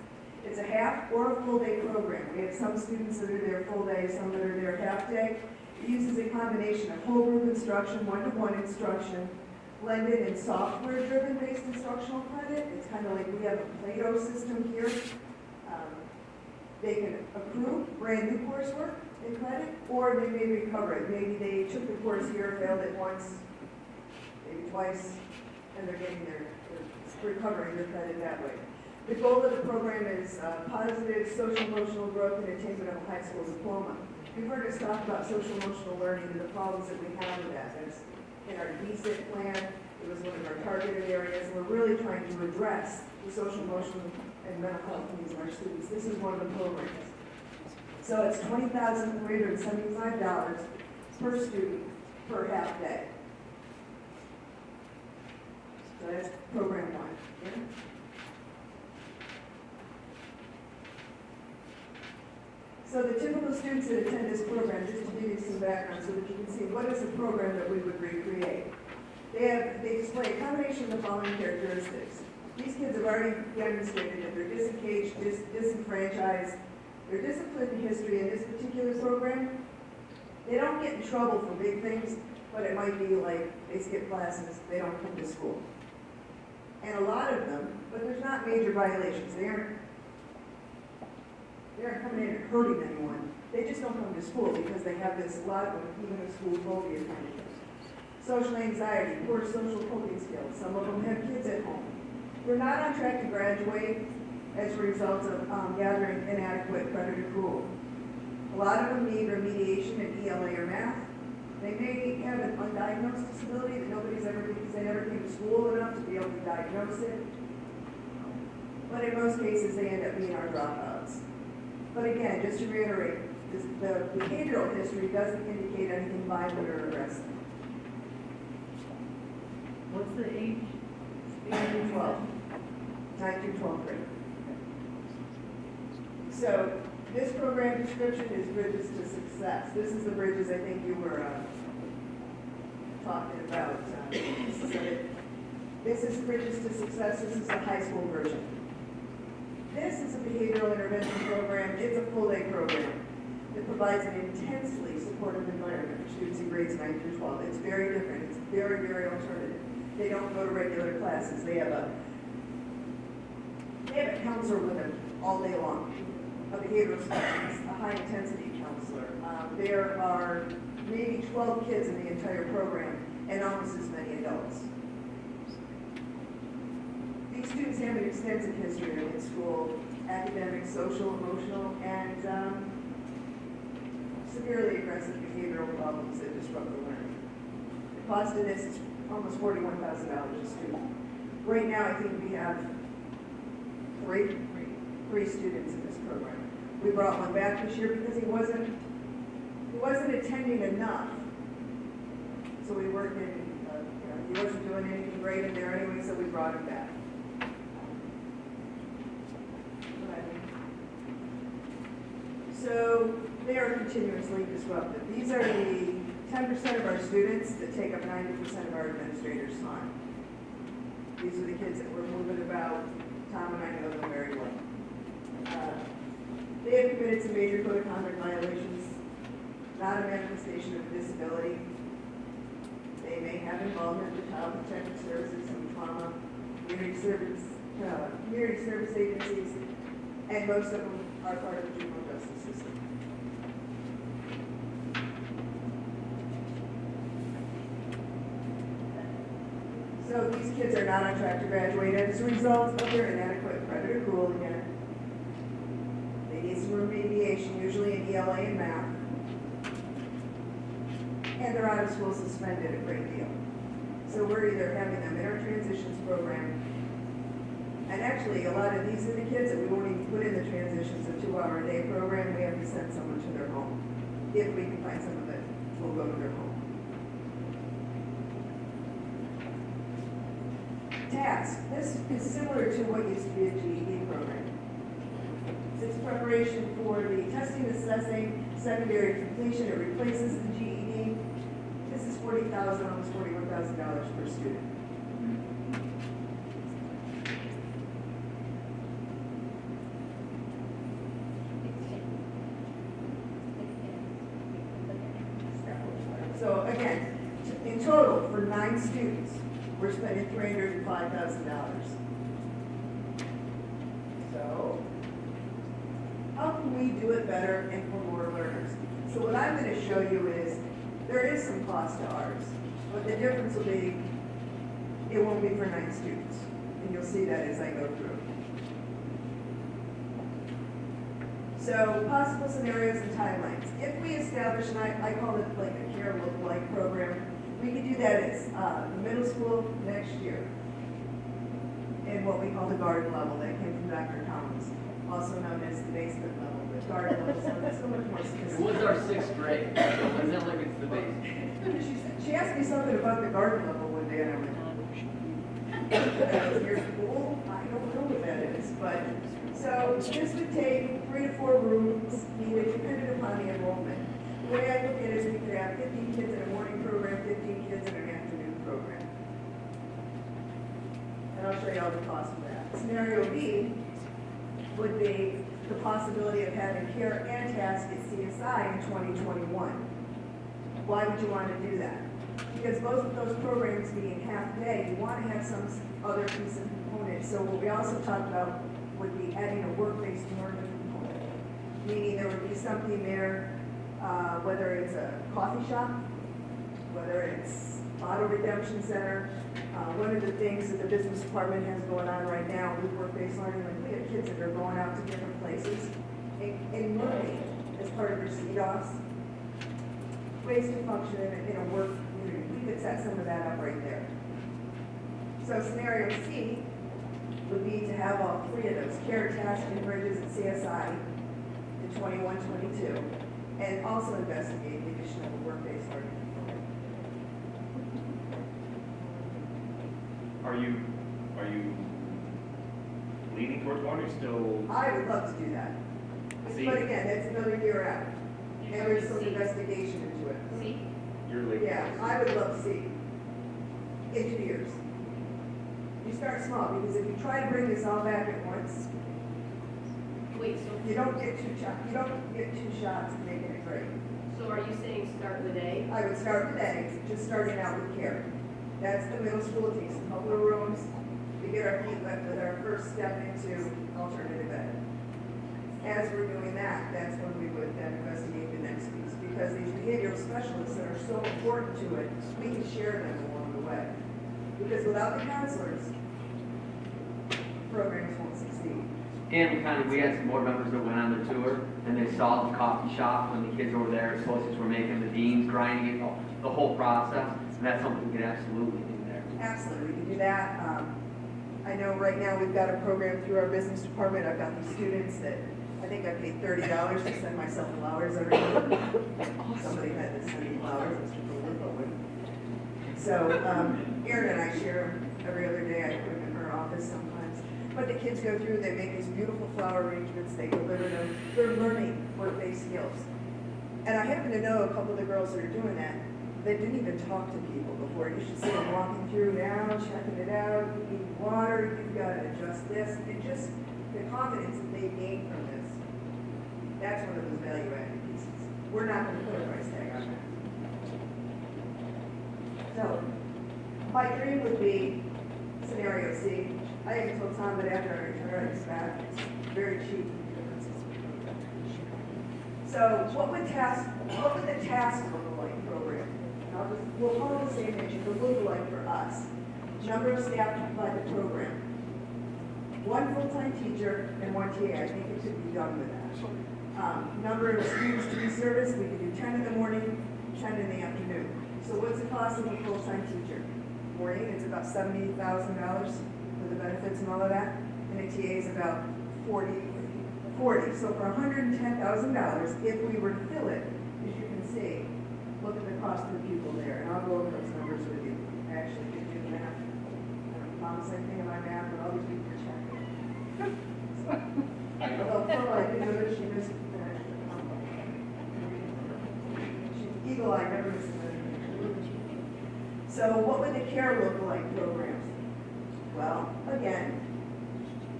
It's a half or a full day program. We have some students that are there full day, some that are there half day. It uses a combination of whole group instruction, one-to-one instruction, blended and software-driven based instructional credit. It's kind of like we have a Plato system here. They can accrue brand new coursework in credit, or they may recover it. Maybe they took the course here, failed it once, maybe twice, and they're getting they're recovering their credit that way. The goal of the program is positive social emotional growth and attainment of a high school diploma. You've heard us talk about social emotional learning and the problems that we have with that. That's in our DSIT plan. It was one of our targeted areas, and we're really trying to address the social emotional and mental health needs of our students. This is one of the programs. So it's $20,375 per student per half day. So that's program one. Yeah? So the typical students that attend this program, just to give you some background so that you can see what is the program that we would recreate. They display a combination of the following characteristics. These kids have already demonstrated that they're disengaged, disenfranchised, they're disciplined in history in this particular program. They don't get in trouble for big things, but it might be like they skip classes, they don't come to school. And a lot of them, but there's not major violations. They aren't coming in and hurting anyone. They just don't come to school because they have this, a lot of them, even a school phobia kind of thing. Social anxiety, poor social coping skills. Some of them have kids at home. They're not on track to graduate as a result of gathering inadequate credit accrual. A lot of them need remediation in ELA or math. They may have an undiagnosed disability that nobody's ever, because they never came to school enough to be able to diagnose it. But in most cases, they end up being our dropouts. But again, just to reiterate, the behavioral history doesn't indicate anything violent or aggressive. What's the age? 9 through 12. 9 through 12th grade. So this program description is Bridges to Success. This is the Bridges I think you were talking about. This is Bridges to Success. This is the high school version. This is a behavioral intervention program. It's a full-day program. It provides an intensely supportive environment for students in grades 9 through 12. It's very different. It's very, very alternative. They don't go to regular classes. They have a counselor with them all day long, a behavioral specialist, a high-intensity counselor. There are maybe 12 kids in the entire program and almost as many adults. These students have an extensive history in school, academic, social, emotional, and severely aggressive behavioral problems that disrupt the learning. The cost of this is almost $41,000 a student. Right now, I think we have three students in this program. We brought one back this year because he wasn't attending enough. So we worked in, he wasn't doing anything great in there anyway, so we brought him back. So they are continuously disruptive. These are the 10% of our students that take up 90% of our administrators' time. These are the kids that we're moving about. Tom and I know them very well. They have committed some major code of conduct violations, not a manifestation of a disability. They may have involvement with child protective services, some trauma, community service agencies, and most of them are part of the juvenile justice system. So these kids are not on track to graduate as a result of their inadequate to cool again. They need some remediation, usually in ELA and math. And they're out of school suspended a great deal. So we're either having them in our transitions program, and actually, a lot of these are the kids that we won't even put in the transitions, a 2-hour-a-day program, we have to send someone to their home. If we can find someone that will go to their home. Task. This is similar to what used to be a GED program. It's preparation for the testing, assessing, secondary completion. It replaces the GED. This is $40,000, almost $41,000 per student. So again, in total, for 9 students, we're spending $305,000. So, how can we do it better and for more learners? So what I'm going to show you is, there is some cost to ours, but the difference will be, it won't be for 9 students. And you'll see that as I go through. So, possible scenarios and timelines. If we establish, and I call it like a care look-alike program, we could do that as the middle school next year. In what we call the garden level, that came from Dr. Collins, also known as the basement level. The garden level sounds so much more It sophisticated. was our 6th grade, so it's not like it's the base. She asked me something about the garden level one day, and I went, your school? I don't know what that is, but, so this would take 3 to 4 rooms, needed depending upon the enrollment. The way I look at it is we could have 15 kids in a morning program, 15 kids in an afternoon program. And I'll show you all the costs of that. Scenario B would be the possibility of having care and task at CSI in 2021. Why would you want to do that? Because both of those programs being half day, you want to have some other piece of component. So what we also talked about would be adding a work-based learning component. Meaning there would be something there, whether it's a coffee shop, whether it's auto redemption center. One of the things that the business department has going on right now with work-based learning, like we have kids that are going out to different places and learning as part of their CDOS. Ways to function in a work community. We could set some of that up right there. So scenario C would be to have all 3 of those, care, task, and bridges at CSI in 21-22, and also investigate the addition of a work-based learning component. Are you leaning towards one or still? I would love to do that. C? But again, that's another year out. And there's some investigation into it. See? You're leaning. Yeah, I would love C. In 2 years. You start small, because if you try to bring this all back at once, Wait, so, you don't get 2 shots at making it great. so are you saying start with A? I would start with A, just starting out with care. That's the middle school, takes a couple of rooms to get our feet wet with our first step into alternative ed. As we're doing that, that's when we would then investigate the next piece, because these behavioral specialists that are so important to it, we can share them along the way. Because without the counselors, programs won't succeed. And we had some board members that went on the tour, and they saw the coffee shop when the kids over there, associates were making the beans, grinding it, the whole process, and that's something we could absolutely do there. Absolutely, we can do that. I know right now we've got a program through our business department. I've got these students that I think I paid $30 to send myself flowers every month. Somebody had to send me flowers. So Erin and I share them every other day. I put them in her office sometimes. But the kids go through, they make these beautiful flower arrangements, they deliver them. They're learning work-based skills. And I happen to know a couple of the girls that are doing that. They didn't even talk to people before. You should see them walking through now, checking it out, you need water, you've got to adjust this. And just the confidence that they gain from this. That's one of those value-added pieces. We're not going to put a price tag on that. So, my dream would be scenario C. I even told Tom that after I retire, it's back. It's very cheap. So, what would the task look-alike program? We'll follow the same nature, but look-alike for us. Number of staff to apply the program. one full-time teacher and one TA. I think it should be done with that. Number of students to be serviced, we can do 10 in the morning, 10 in the afternoon. So what's the cost of a full-time teacher? Morning, it's about $70,000 with the benefits and all of that, and a TA is about 40. So for $110,000, if we were to fill it, as you can see, look at the cost per pupil there, and I'll go over those numbers with you. I actually did do the math. I don't promise anything in my math, but I'll just be for checking. Although Pearl, I did know that she missed Eagle Eye never misses anything. So what would the care look like programs? Well, again,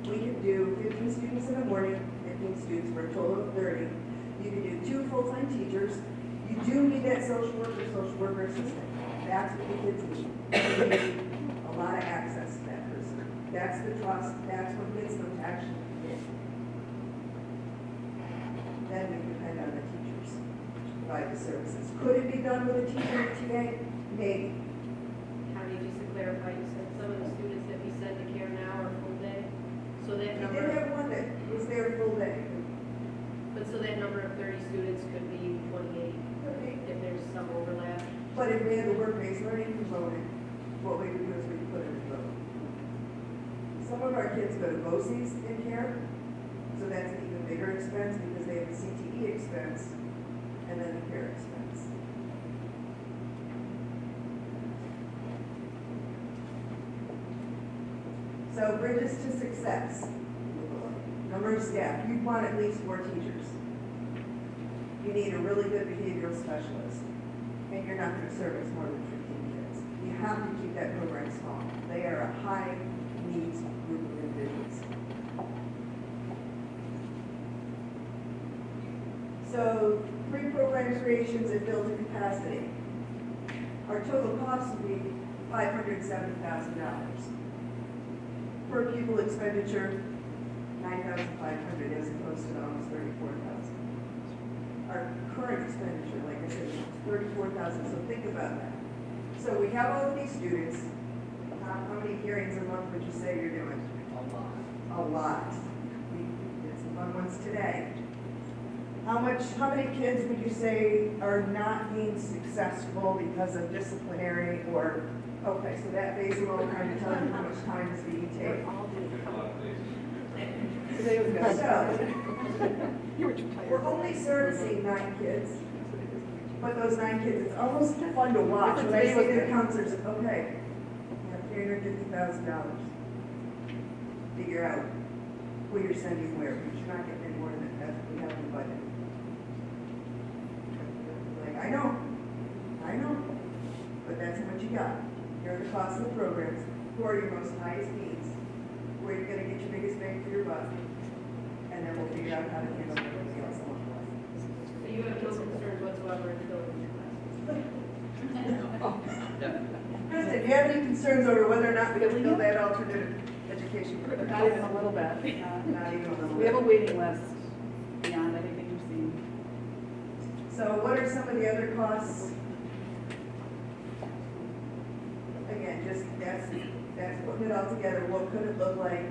we could do 15 students in the morning, 15 students for a total of 30. You could do 2 full-time teachers. You do need that social worker assistant. That's what the kids need. They need a lot of access to that person. That's the trust, that's what gets them to actually get. Then we depend on the teachers to provide the services. Could it be done with a teacher and a TA? Maybe. Connie, just to clarify, you said some of the students that we send to care now are full day? So that We number, did have one that was there full day. but so that number of 30 students could be 28 if there's some overlap? But if we had the work-based learning component, what we would do is we put it in both. Some of our kids go to BOCES in care, so that's an even bigger expense because they have the CTE expense and then the care expense. So bridges to success. Number of staff, you want at least 4 teachers. You need a really good behavioral specialist, and you're not going to service more than 15 kids. You have to keep that program small. They are a high needs group of individuals. So 3 program creations and build to capacity. Our total cost would be $570,000. Per pupil expenditure, $9,500 as opposed to almost $34,000. Our current expenditure, like I said, is $34,000, so think about that. So we have all of these students. How many hearings a month would you say you're doing? A lot. We did some fun ones today. How many kids would you say are not being successful because of disciplinary or, okay, so that base will kind of tell you how much time is being taken. So, we're only servicing 9 kids, but those 9 kids, it's almost fun to watch. When I say to the counselors, okay, you have $350,000. Figure out who you're sending where, because you're not getting any more than that we have in the budget. Like, I know, but that's how much you got. Here are the costs of the programs. Who are your most highest needs? Where you're gonna get your biggest bang for your buck? And then we'll figure out how to handle everything else along the way. So you have no concerns whatsoever in filling your classes? Kristen, do you have any concerns over whether or not we can fill that alternative education program? Not even a little bit. Not even a little We have a bit. waiting list beyond anything you've seen. So what are some of the other costs? Again, just that's putting it all together. What could it look like?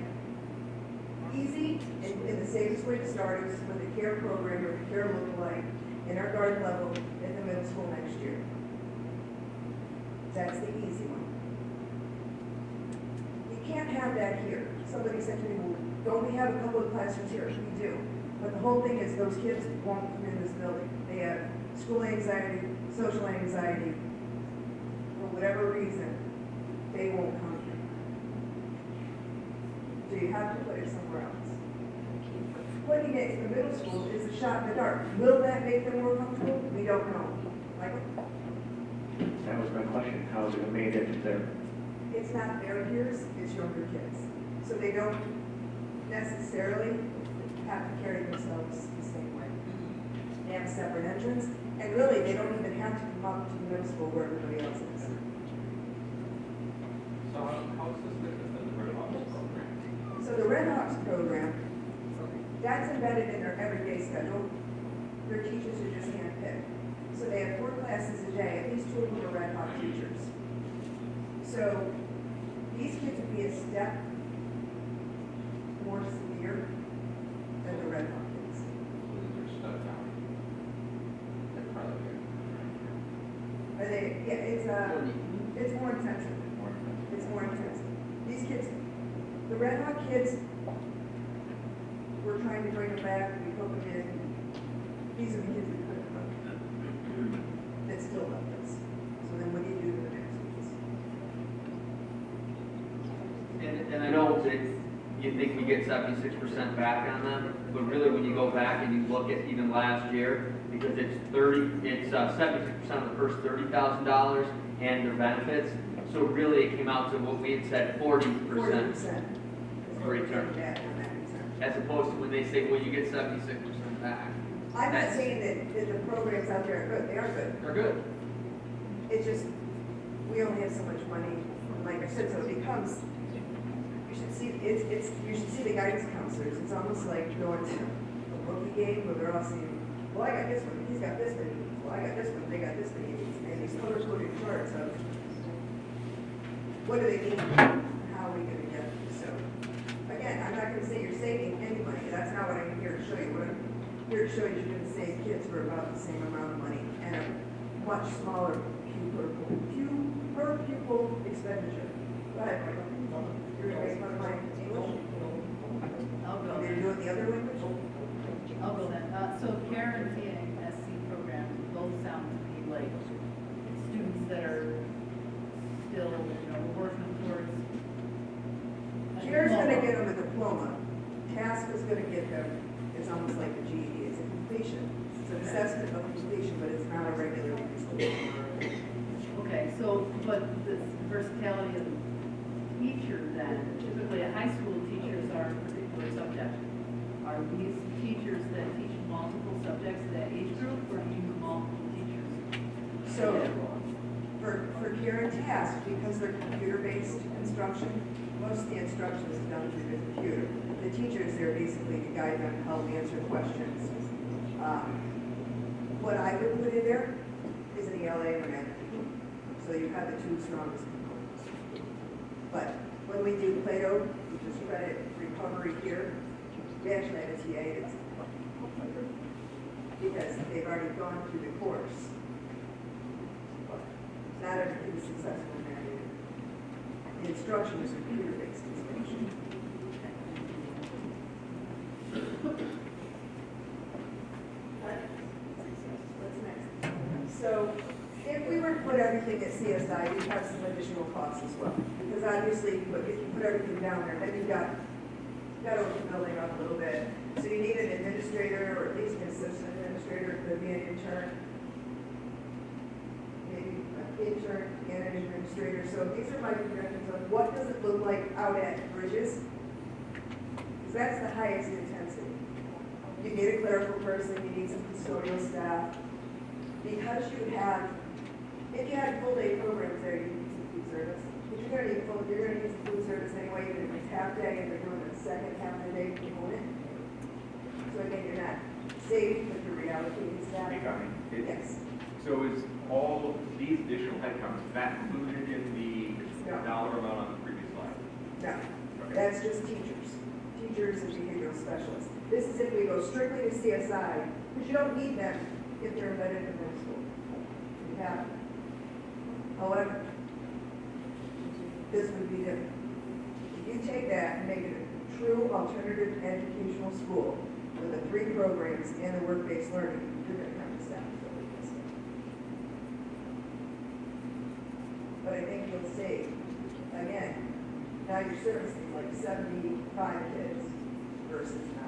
Easy, and the safest way to start is with a care program or a care lookalike in our garden level at the middle school next year. That's the easy one. You can't have that here. Somebody said to me, well, don't we have a couple of classrooms here? We do. But the whole thing is those kids won't come in this building. They have school anxiety, social anxiety, for whatever reason, they won't come here. So you have to put it somewhere else. Putting it in the middle school is a shot in the dark. Will that make them more comfortable? We don't know. Michael? That was my question, how is it gonna make it if they're, It's not their peers, it's younger kids. So they don't necessarily have to carry themselves the same way. They have a separate entrance, and really, they don't even have to come up to the middle school where everybody else is. So how is this different than the Red Hawks program? So the Red Hawks program, that's embedded in their everyday schedule. Their teachers are just handpicked. So they have 4 classes a day, at least 2 of them are Red Hawk teachers. So these kids would be a step more severe than the Red Hawk kids. They're stuck down. That's probably good. Are they, yeah, it's more intensive. It's more intensive. These kids, the Red Hawk kids, we're trying to bring them back, we put them in. These are the kids we couldn't put. That still love us. So then what do you do to the next ones? And I know that you think we get 76% back on them, but really when you go back and you look at even last year, because it's 76% of the first $30,000 and their benefits, so really it came out to what we had said, 40%. 40% is what we're Return. getting back on that return. As opposed to when they say, well, you get 76% back. I'm not That's- saying that the programs out there are good, they are good. They're good. It's just, we only have so much money, like I said, so it becomes, you should see, you should see the guidance counselors, it's almost like going to a rookie game where they're all saying, well, I got this one, he's got this many, well, I got this one, they got this many, and these color-coded charts of, what do they need, how are we gonna get them, so, again, I'm not gonna say you're saving any money, that's not what I'm here to show you, what I'm here to show you is you're gonna save kids for about the same amount of money, and a much smaller per pupil expenditure. Go ahead, Michael. You're gonna make fun of my English? I'll go Are they then. doing the other language? I'll go then. So parenting and SC programs, both sound to me like students that are still, working towards. a Jared's gonna diploma. get them a diploma. Task is gonna get them, it's almost like a GED, it's a completion. It's an assessment of completion, but it's not a regular completion. Okay, so, but the versatility of the teacher then, typically high school teachers are a particular subject. Are these teachers that teach multiple subjects to that age group, or do you use multiple teachers? So, for Karen Task, because they're computer-based instruction, most of the instruction is done through the computer. The teachers there basically to guide them, help answer questions. What I would put in there is an ELA and an math. So you have the two strongest components. But when we do Plato, which is credit recovery here, we actually have a TA that's because they've already gone through the course. Not everything is successful in that either. The instruction is computer-based instruction. What's next? So, if we were to put everything at CSI, we'd have some additional costs as well. Because obviously, if you put everything down there, then you've got to open the building up a little bit. So you need an administrator, or at least an assistant administrator, could be an intern. Maybe an intern and an administrator. So these are my projections of what does it look like out at Bridges? Because that's the highest intensity. You need a clerical person, you need some custodial staff. Because you have, if you had full-day programs there, you need some food service. But you're gonna need some food service anyway, even if it's half day and they're doing the second half of the day component. So again, you're not safe, but you're reallocating staff. Becoming. Yes. So is all these additional headcounts, is that included in the No. dollar amount on the previous slide? No, Okay. that's just teachers and behavioral specialists. This is if we go strictly to CSI, because you don't need them if they're embedded in middle school. You have them. However, this would be different. If you take that and make it a true alternative educational school with the 3 programs and the work-based learning, you're going to have to staff it with this. But I think you'll save, again, now you're servicing like 75 kids versus 9.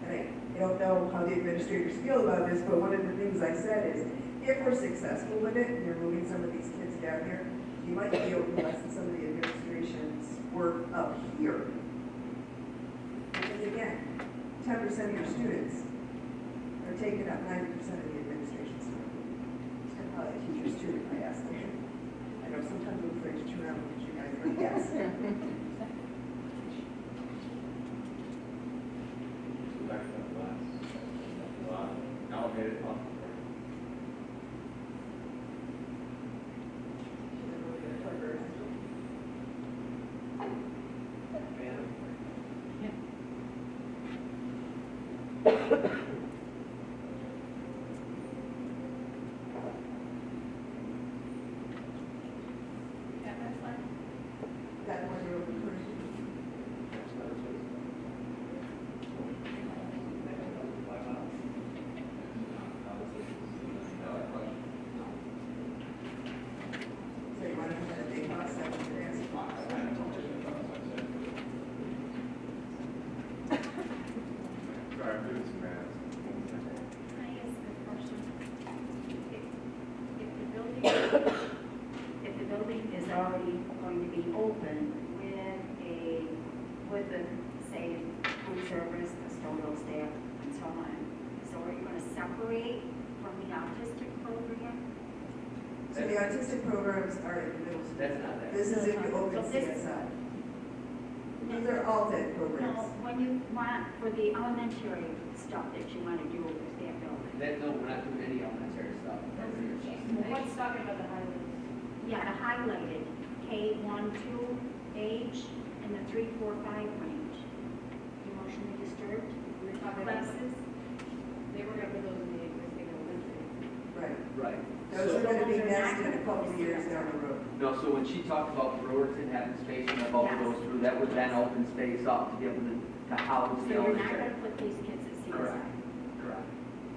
And I don't know how the administrators feel about this, but one of the things I said is, if we're successful with it, and you're moving some of these kids down here, you might be able to lessen some of the administration's work up here. Because again, 10% of your students are taking up 90% of the administration's time. And probably teachers too, if I ask them. I know sometimes I'm afraid to turn around and look at you guys, but yes. Back to the last. Elevated up. if the building is already going to be open with the, say, food service, custodial staff, and so on, so are you gonna separate from the autistic program? So the autistic programs are in the middle school. That's not there. This is if you open So this- CSI. These are all that No, programs. when you want, for the elementary stuff that you wanna do with that building. No, we're not doing any elementary stuff. What's talking about the highlights? Yeah, the highlighted, K-1, 2 age, and the 3, 4, 5 range. Emotionally disturbed We're talking about, classes. they were gonna put those in the existing elementary. Right. Right. Those So- are gonna be Those are not next in a gonna couple put of years down the road. No, so when she talked about Brewerton having space when the bubble Yes. goes through, that would then open space up to be able to house So the you're not elementary. gonna put these kids at CSI? Correct. Correct.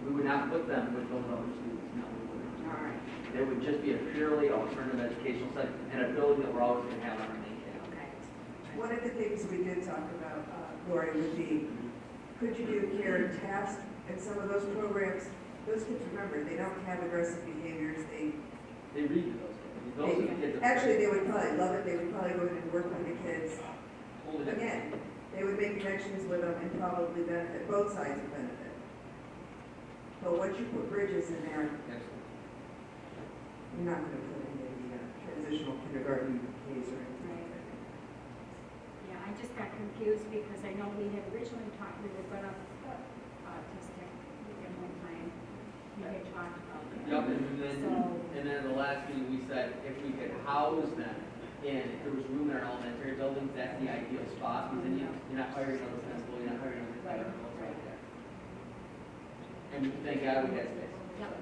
We would not put them with those other students, no, we wouldn't. All right, It would just be a purely alternative educational site and a building that we're always gonna have on our main campus. okay. One of the things we did talk about, Lori, would be, could you do care and task in some of those programs? Those kids, remember, they don't have aggressive behaviors, They read those kids. Those are the kids that. actually, they would probably love it, they would probably go in and work with the kids. Totally different. Again, they would make connections with them and probably benefit, both sides would benefit. But once you put bridges in there, Absolutely. you're not gonna put in the transitional kindergarten Ks or anything. Right. Yeah, I just got confused because I know we had originally talked, we were gonna put autistic at one time. We had talked about that. Yep, So- and then the last meeting, we said if we could house them in, if there was room in our elementary buildings, that's the ideal spot, because then you're not hiring another principal, you're not hiring another paraprofessional right there. And thank God we had space. Yep.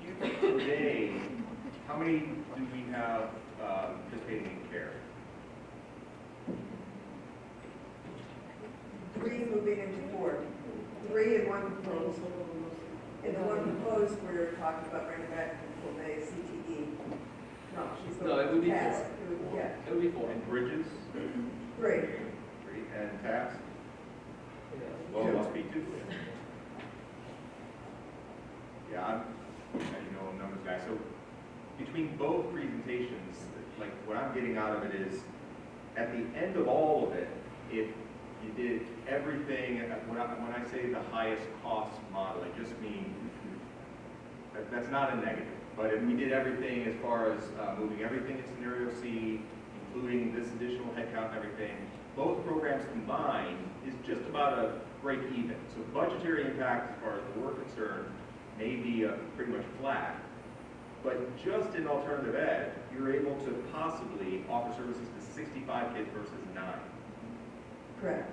Do you think today, how many do we have participating in care? 3 moving into 4. 3 and 1 proposed. And the one proposed, we're talking about bringing back to full day CTE. No, she's going No, it would be task. 4. It would, yeah, It would be 4. And bridges, 3. 3, and tax? Well, it must be 2. Yeah, I'm a numbers guy, so between both presentations, like, what I'm getting out of it is, at the end of all of it, if you did everything, when I say the highest cost model, I just mean, that's not a negative, but if we did everything as far as moving everything in scenario C, including this additional headcount and everything, both programs combined is just about a break even. So budgetary impact, as far as we're concerned, may be pretty much flat. But just in alternative ed, you're able to possibly offer services to 65 kids versus 9. Correct.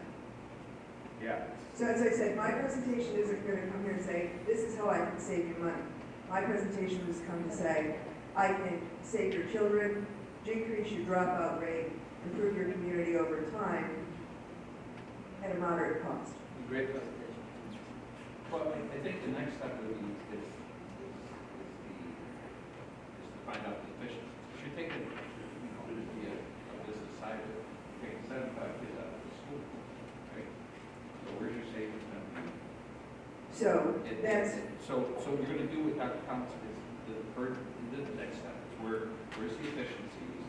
Yeah. So as I said, my presentation isn't going to come here and say, this is how I can save you money. My presentation was come to say, I can save your children, decrease your dropout rate, improve your community over time at a moderate cost. Great presentation. Well, I think the next step would be is to find out the efficiency. If you're taking, it'd be a business side of it, taking 75 kids out of the school, right? So where's your savings going to be? So that's, So you're going to do what Dr. Thomas is, the next step, is where's the efficiencies,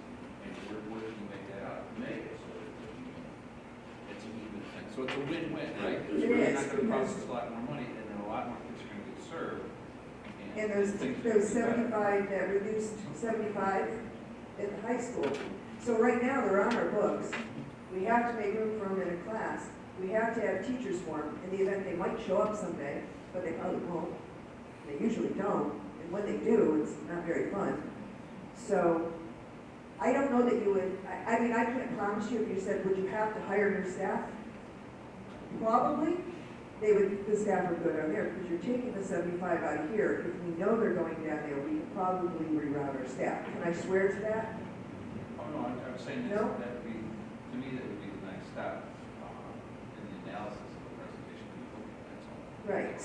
and where can you make that up? Make it so that it's an even thing. So it's a win-win, right? Because It you're is, not going to because- process a lot more money, and then a lot more kids are going to get served. and those things are gonna 75, that reduced 75 at the high school. So right now, they're on our books. We have to make room for them in a class. We have to have teachers for them in the event they might show up someday, but they probably won't. They usually don't, and when they do, it's not very fun. So I don't know that you would, I mean, I can't promise you if you said, would you have to hire new staff? Probably. The staff would go down there, because you're taking the 75 out of here. If we know they're going down there, we could probably reroute our staff. Can I swear to that? Oh, no, I'm saying that No? that would be, to me, that would be the next step in the analysis of the presentation. That's all. Right,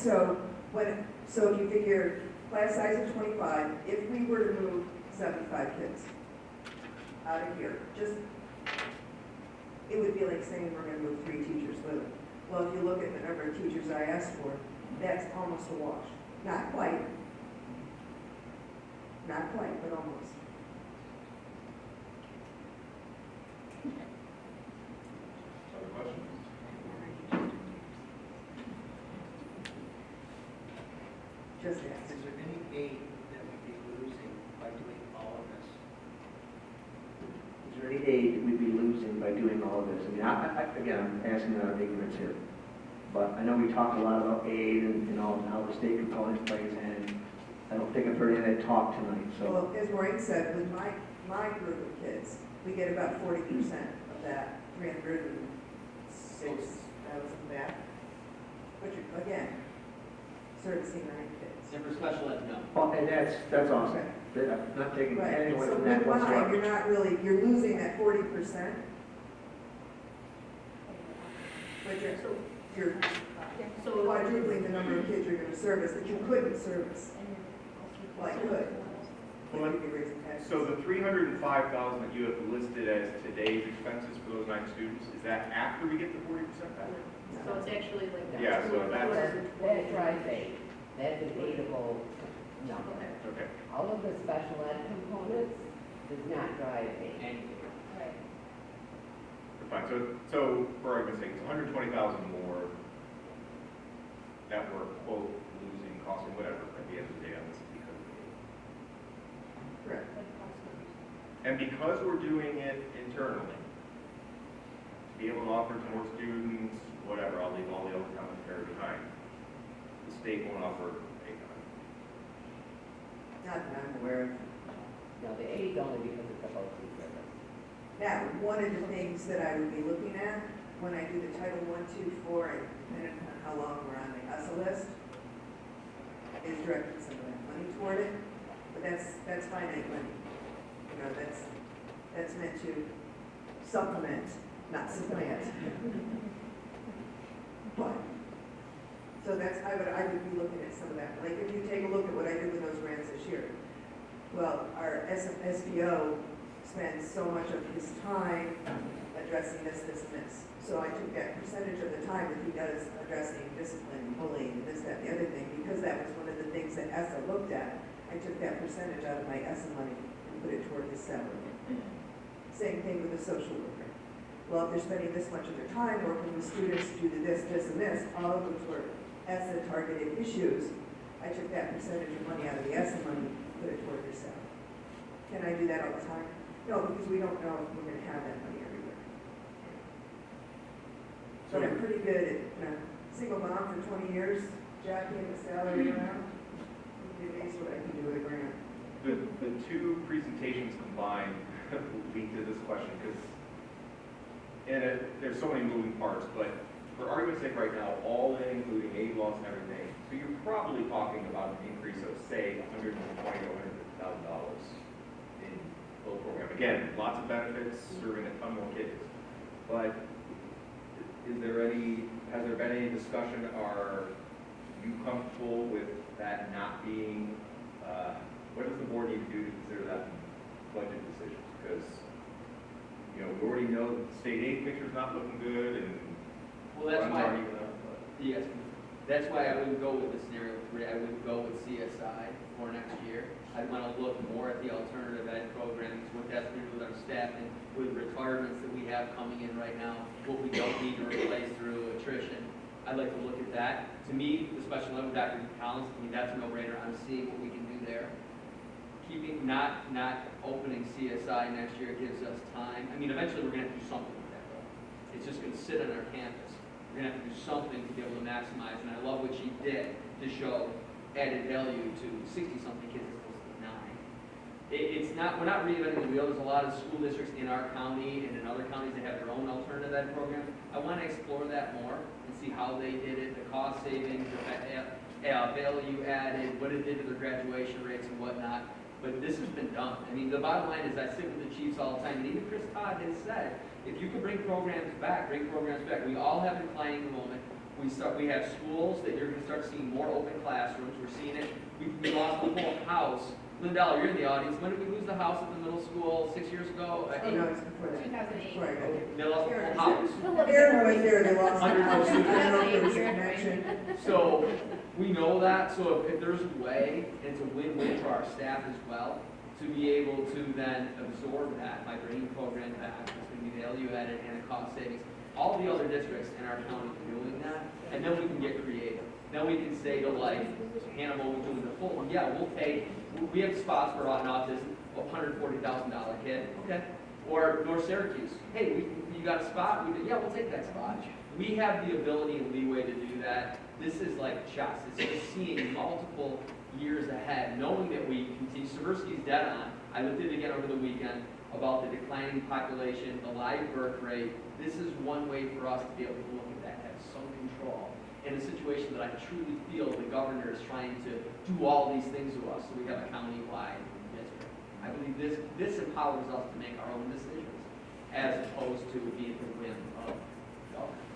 so if you figure class size of 25, if we were to move 75 kids out of here, it would be like saying we're gonna move 3 teachers with them. Well, if you look at the number of teachers I asked for, that's almost a wash. Not quite. Not quite, but almost. Other questions? Just ask. Is there any aid that we'd be losing by doing all of this? Is there any aid that we'd be losing by doing all of this? I mean, again, I'm asking out of ignorance here. But I know we talked a lot about aid and all, and how the state component plays in. I don't think I've heard any of that talk tonight, so. Well, as Maureen said, with my group of kids, we get about 40% of that 306,000 back. But you're, again, servicing 9 kids. And for special ed, no. Well, and that's awesome. I'm not taking Right, anything away so from with that mine, whatsoever. you're not really, you're losing that 40%. But you're quadrupling the number of kids you're gonna service that you couldn't service. Well, I could. Well, If you raise the taxes. So the 305,000 that you have listed as today's expenses for those 9 students, is that after we get the 40% back? So it's actually like that. Yeah, so that's- That drives aid. That's an aidable number. Okay. All of the special ed components does not drive aid. Fine, so for argument's sake, it's 120,000 more that we're, quote, losing, costing, whatever, at the end of the day on this because of aid. Correct. And because we're doing it internally, to be able to offer to more students, whatever, I'll leave all the other commentary behind. The state won't offer aid on it. Not that I'm aware of. No, the aid's only because it's supposed to be service. Now, one of the things that I would be looking at when I do the Title I, II, IV, and depending on how long we're on the ESSA list, is directing some of that money toward it. But that's finite money. You know, that's meant to supplement, not supplant. But, so that's, I would be looking at some of that. Like, if you take a look at what I did with those grants this year, well, our SPO spends so much of his time addressing this, and this. So I took that percentage of the time that he does addressing discipline, bullying, this, that, and the other thing, because that was one of the things that ESSA looked at. I took that percentage out of my ESSA money and put it toward his salary. Same thing with the social worker. Well, if they're spending this much of their time working with students due to this, this, and this, all of which were ESSA targeted issues, I took that percentage of money out of the ESSA money and put it toward their salary. Can I do that all the time? No, because we don't know if we're gonna have that money everywhere. So- But I'm pretty good at, single mom for 20 years, jockeying the salary around. You'd be amazed what I can do with a grant. The two presentations combined lead to this question because, there's so many moving parts, but for argument's sake right now, all in, including aid loss and everything, so you're probably talking about an increase of, say, $120,000 to $150,000 in the program. Again, lots of benefits, serving a ton more kids. But has there been any discussion, are you comfortable with that not being, what does the board need to do to consider that budget decisions? Because, we already know that the state aid picture's not looking good and Well, that's funds why, aren't even up, but- yes, that's why I wouldn't go with the scenario 3. I would go with CSI for next year. I'd want to look more at the alternative ed programs, what that's going to do with our staffing, with retirements that we have coming in right now, what we don't need to replace through attrition. I'd like to look at that. To me, the special ed with Dr. Collins, to me, that's a no-brainer. I'm seeing what we can do there. Keeping, not opening CSI next year gives us time. I mean, eventually, we're going to have to do something with that, though. It's just going to sit on our campus. We're going to have to do something to be able to maximize, and I love what she did to show added value to 60-something kids as opposed to 9. It's not, we're not reinventing the wheel. There's a lot of school districts in our county and in other counties that have their own alternative ed programs. I want to explore that more and see how they did it, the cost savings, the value added, what it did to their graduation rates and whatnot. But this has been done. I mean, the bottom line is I sit with the chiefs all the time, and even Chris Todd has said, if you could bring programs back, bring programs back. We all have declining enrollment. We have schools that you're going to start seeing more open classrooms. We're seeing it. We lost the whole house Lindell, you're in the audience. When did we lose the house at the middle school? 6 years ago? Oh, no, it's before that. 2008. Before I got here. They lost the whole house. Aaron was there, they lost the Under house, I the- don't know if there was a connection. So we know that, so if there's a way, and it's a win-win for our staff as well, to be able to then absorb that by bringing programs back, it's going to be value added and a cost savings. All the other districts in our county are doing that, and then we can get creative. Then we can say to like Hannibal, we're doing the full, yeah, we'll take, we have spots for an autism, $140,000 kid, okay? Or North Syracuse, hey, you got a spot? Yeah, we'll take that spot. We have the ability and leeway to do that. This is like chess. It's just seeing multiple years ahead, knowing that we continue. Seversky's dead on. I looked at it again over the weekend about the declining population, the live birth rate. This is one way for us to be able to look at that, have some control in a situation that I truly feel the governor is trying to do all these things to us, so we have a county-wide district. I believe this empowers us to make our own decisions as opposed to being the whim of government.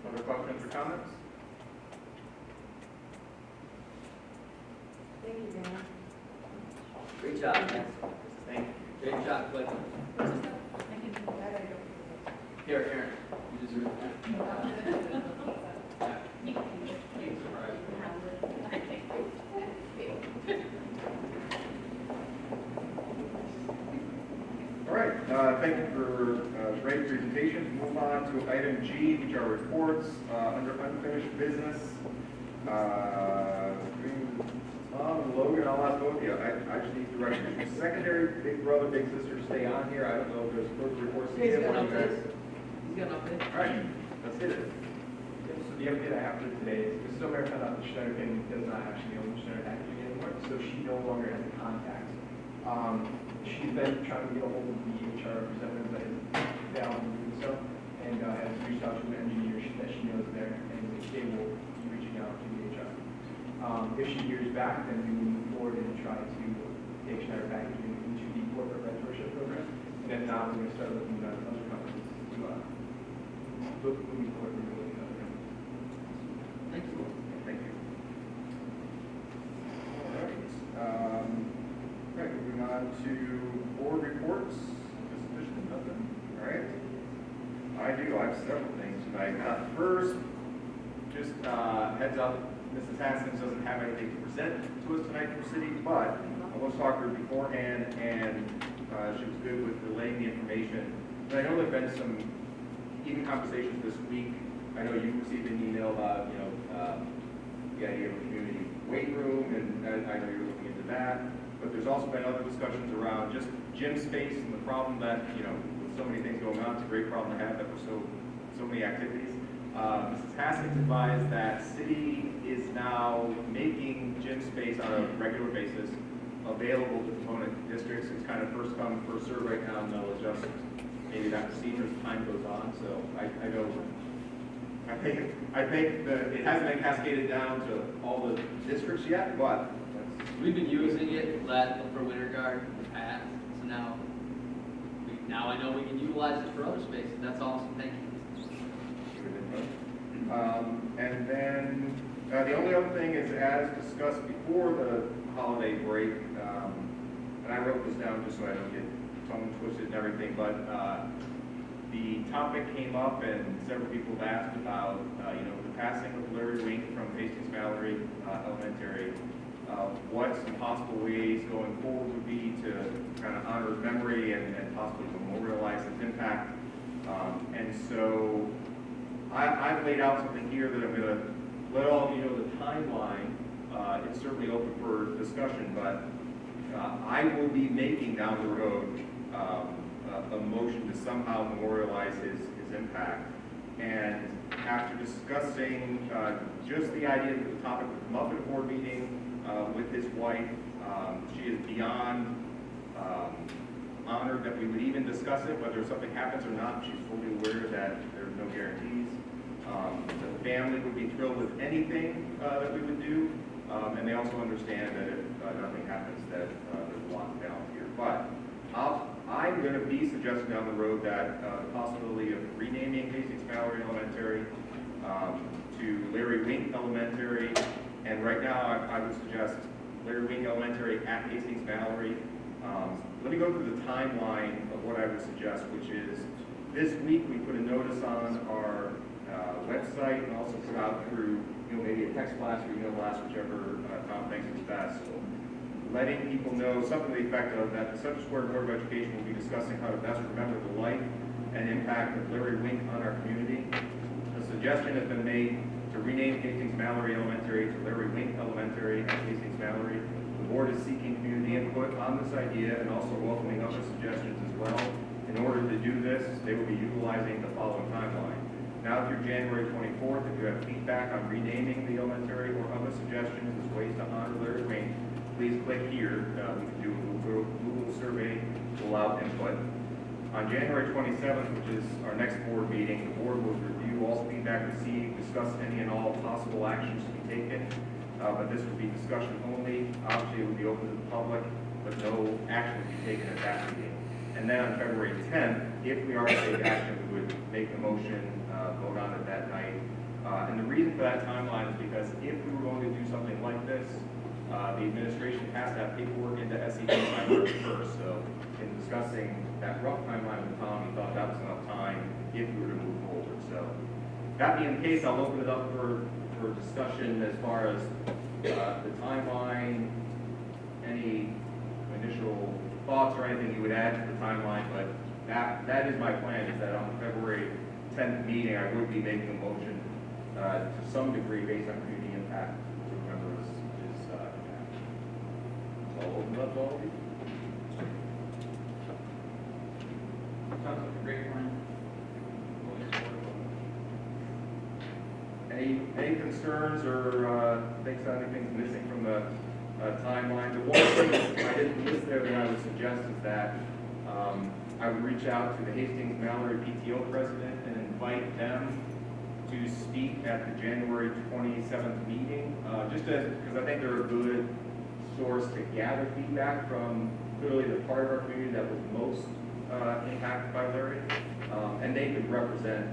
Other questions or comments? Thank you, Dan. Great job, guys. Thank you. Great job, Clayton. Here, Aaron, you deserve that. All right, thank you for great presentation. Move on to item G, which are reports under unfinished business. Logan, I'll ask both of you. I just need direction. Secondary, big brother, big sister, stay on here. I don't know if there's further reports. He's got an update. He's got an update. All right, let's hit it. So the update I have for today is Mrs. O'Mara found out that Schneider Pin does not actually own Schneider Packaging anymore, so she no longer has a contact. She's been trying to get a hold of the HR representative that is down and doing so, and has reached out to an engineer that she knows there, and they will be reaching out to the HR. If she hears back, then we will move forward and try to take Schneider Packaging into the corporate mentorship program, and if not, we're going to start looking at other companies to look moving forward. Thank you. Thank you. All right. Right, moving on to board reports. Ms. Fishman, nothing? All right. I do. I have several things tonight. First, just heads up, Mrs. Haskins doesn't have anything to present to us tonight from city, but I was talking to her beforehand, and she was good with relaying the information. And I know there have been some even conversations this week. I know you received an email about, the idea of a community weight room, and I know you're looking into that. But there's also been other discussions around just gym space and the problem that, with so many things going on, it's a great problem to have that we're so many activities. Mrs. Haskins advised that city is now making gym space on a regular basis available to component districts. It's kind of first come, first serve right now, and they'll adjust maybe that procedure as time goes on. So I think that it hasn't been cascaded down to all the districts yet, but We've been using it for winter guard in the past, so now I know we can utilize it for other spaces. That's awesome. Thank you. and then the only other thing is, as discussed before the holiday break, and I wrote this down just so I don't get tongue twisted and everything, but the topic came up and several people have asked about, the passing of Larry Wink from Hastings Valley Elementary. What some possible ways going forward would be to kind of honor his memory and possibly memorialize his impact. And so I've laid out something here that I'm going to let all of you know the timeline. It's certainly open for discussion, but I will be making down the road a motion to somehow memorialize his impact. And after discussing just the idea that the topic would come up at a board meeting with his wife, she is beyond honored that we would even discuss it, whether something happens or not. She's fully aware that there's no guarantees. The family would be thrilled with anything that we would do, and they also understand that if nothing happens, that there's a lot down here. But I'm going to be suggesting down the road that the possibility of renaming Hastings Valley Elementary to Larry Wink Elementary, and right now I would suggest Larry Wink Elementary at Hastings Mallory. Let me go through the timeline of what I would suggest, which is this week we put a notice on our website and also put out through maybe a text blast or email blast, whichever Tom thinks is best. Letting people know something to the effect of that the Central Square Board of Education will be discussing how to best remember the life and impact of Larry Wink on our community. A suggestion has been made to rename Hastings Mallory Elementary to Larry Wink Elementary at Hastings Mallory. The board is seeking community input on this idea and also welcoming other suggestions as well. In order to do this, they will be utilizing the following timeline. Now through January 24th, if you have feedback on renaming the elementary or other suggestions as ways to honor Larry Wink, please click here. We can do a Google survey to allow input. On January 27th, which is our next board meeting, the board will review all feedback received, discuss any and all possible actions to be taken, but this will be discussion only. Obviously, it will be open to the public, but no action will be taken at that meeting. And then on February 10th, if we are to take action, we would make the motion, vote on it that night. And the reason for that timeline is because if we were going to do something like this, the administration has to have paperwork into SED by March 1st. So in discussing that rough timeline with Tom, he thought that was enough time if we were to move forward. So that being the case, I'll open it up for discussion as far as the timeline, any initial thoughts or anything you would add to the timeline, but that is my plan, is that on the February 10th meeting, I would be making a motion to some degree based on community impact to remember his impact. So I'll open it up to all of you. Sounds like a great plan. Any concerns or thinks that anything's missing from the timeline? The one thing I didn't list there that I would suggest is that I would reach out to the Hastings Mallory PTO president and invite them to speak at the January 27th meeting, just because I think they're a good source to gather feedback from clearly the part of our community that was most impacted by Larry, and they could represent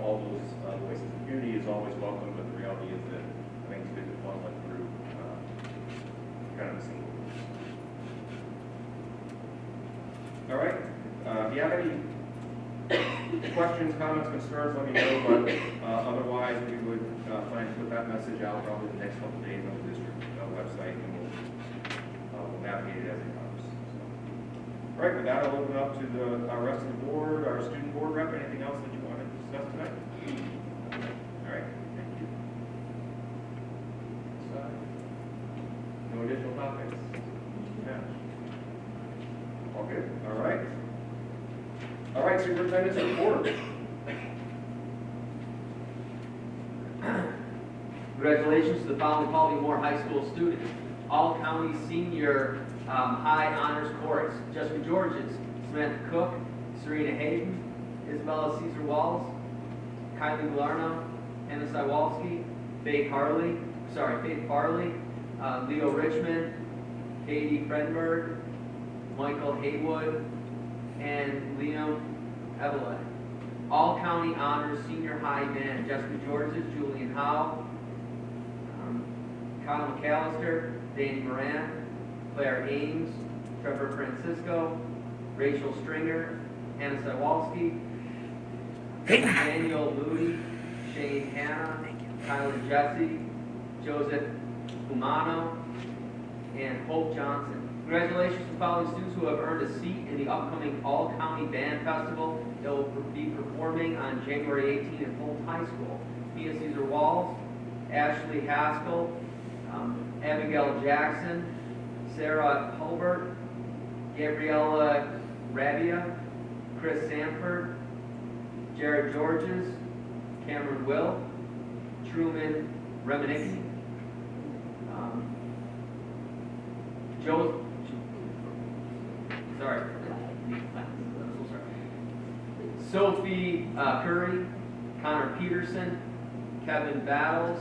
all those voices. The community is always welcome, but the reality is that I think it's good to funnel it through kind of a single. All right. If you have any questions, comments, concerns, let me know. But otherwise, we would plan to put that message out probably the next couple of days on the district website, and we'll navigate it as it comes. So. All right. With that, I'll open up to our rest of the board, our student board rep. Anything else that you want to discuss tonight? All right. Thank you. No additional topics? Yeah. All good. All right. All right, superintendent's report. Congratulations to the following Baltimore High School students. All county senior high honors chorus. Jessica Georges, Samantha Cook, Serena Hayden, Isabella Caesar Walls, Kylie Glarno, Anna Sywalski, Faith Farley, Leo Richmond, Katie Fredberg, Michael Haywood, and Liam Evelyn. All county honors senior high band, Jessica Georges, Julian Howe, Kyle McAllister, Danny Moran, Claire Ames, Trevor Francisco, Rachel Stringer, Anna Sywalski, Daniel Moody, Shane Hanna, Kyler Jesse, Joseph Umano, and Hope Johnson. Congratulations to the following students who have earned a seat in the upcoming All-County Band Festival that will be performing on January 18th at Fulton High School. Mia Caesar Walls, Ashley Haskell, Abigail Jackson, Sarah Hulbert, Gabriella Rabia, Chris Sanford, Jared Georges, Cameron Will, Truman Remenicki, Sophie Curry, Connor Peterson, Kevin Battles,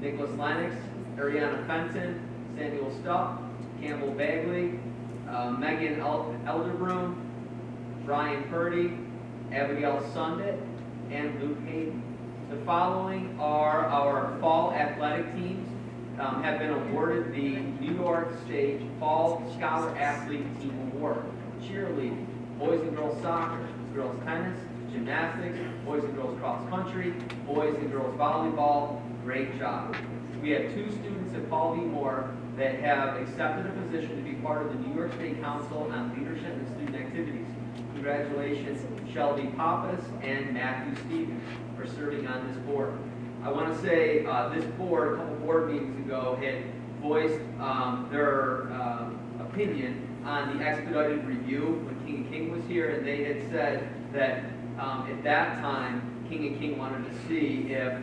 Nicholas Lennox, Ariana Fenton, Samuel Stuff, Campbell Bagley, Megan Elderbroom, Brian Purdy, Abigail Sundit, and Luke Hayden. The following are our fall athletic teams. Have been awarded the New York State Fall Scholar Athlete Team Award. Cheerleading, boys and girls soccer, girls tennis, gymnastics, boys and girls cross country, boys and girls volleyball. Great job. We have 2 students at Paul V. Moore that have accepted a position to be part of the New York State Council on Leadership and Student Activities. Congratulations, Shelby Pappas and Matthew Stevens, for serving on this board. I want to say this board, a couple board meetings ago, had voiced their opinion on the expedited review when King and King was here, and they had said that at that time, King and King wanted to see if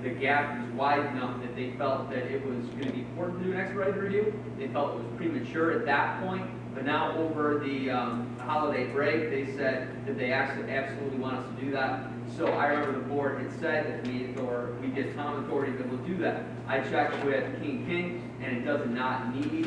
the gap was wide enough that they felt that it was going to be important to do an expedited review. They felt it was premature at that point, but now over the holiday break, they said that they absolutely want us to do that. So I remember the board had said that we get Tom authority that we'll do that. I checked with King, and it does not need,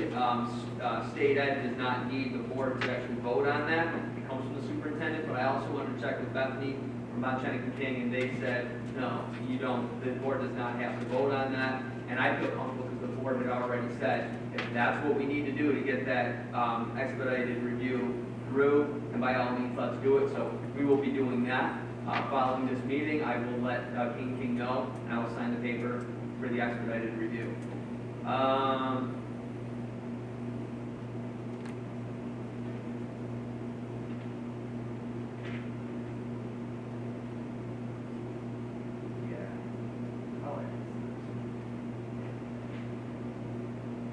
state ed does not need the board to actually vote on that. It comes from the superintendent, but I also wanted to check with Bethany from Mount King, and they said, no, you don't, the board does not have to vote on that. And I feel comfortable because the board had already said, if that's what we need to do to get that expedited review through, and by all means, let's do it. So we will be doing that. Following this meeting, I will let King know, and I will sign the paper for the expedited review.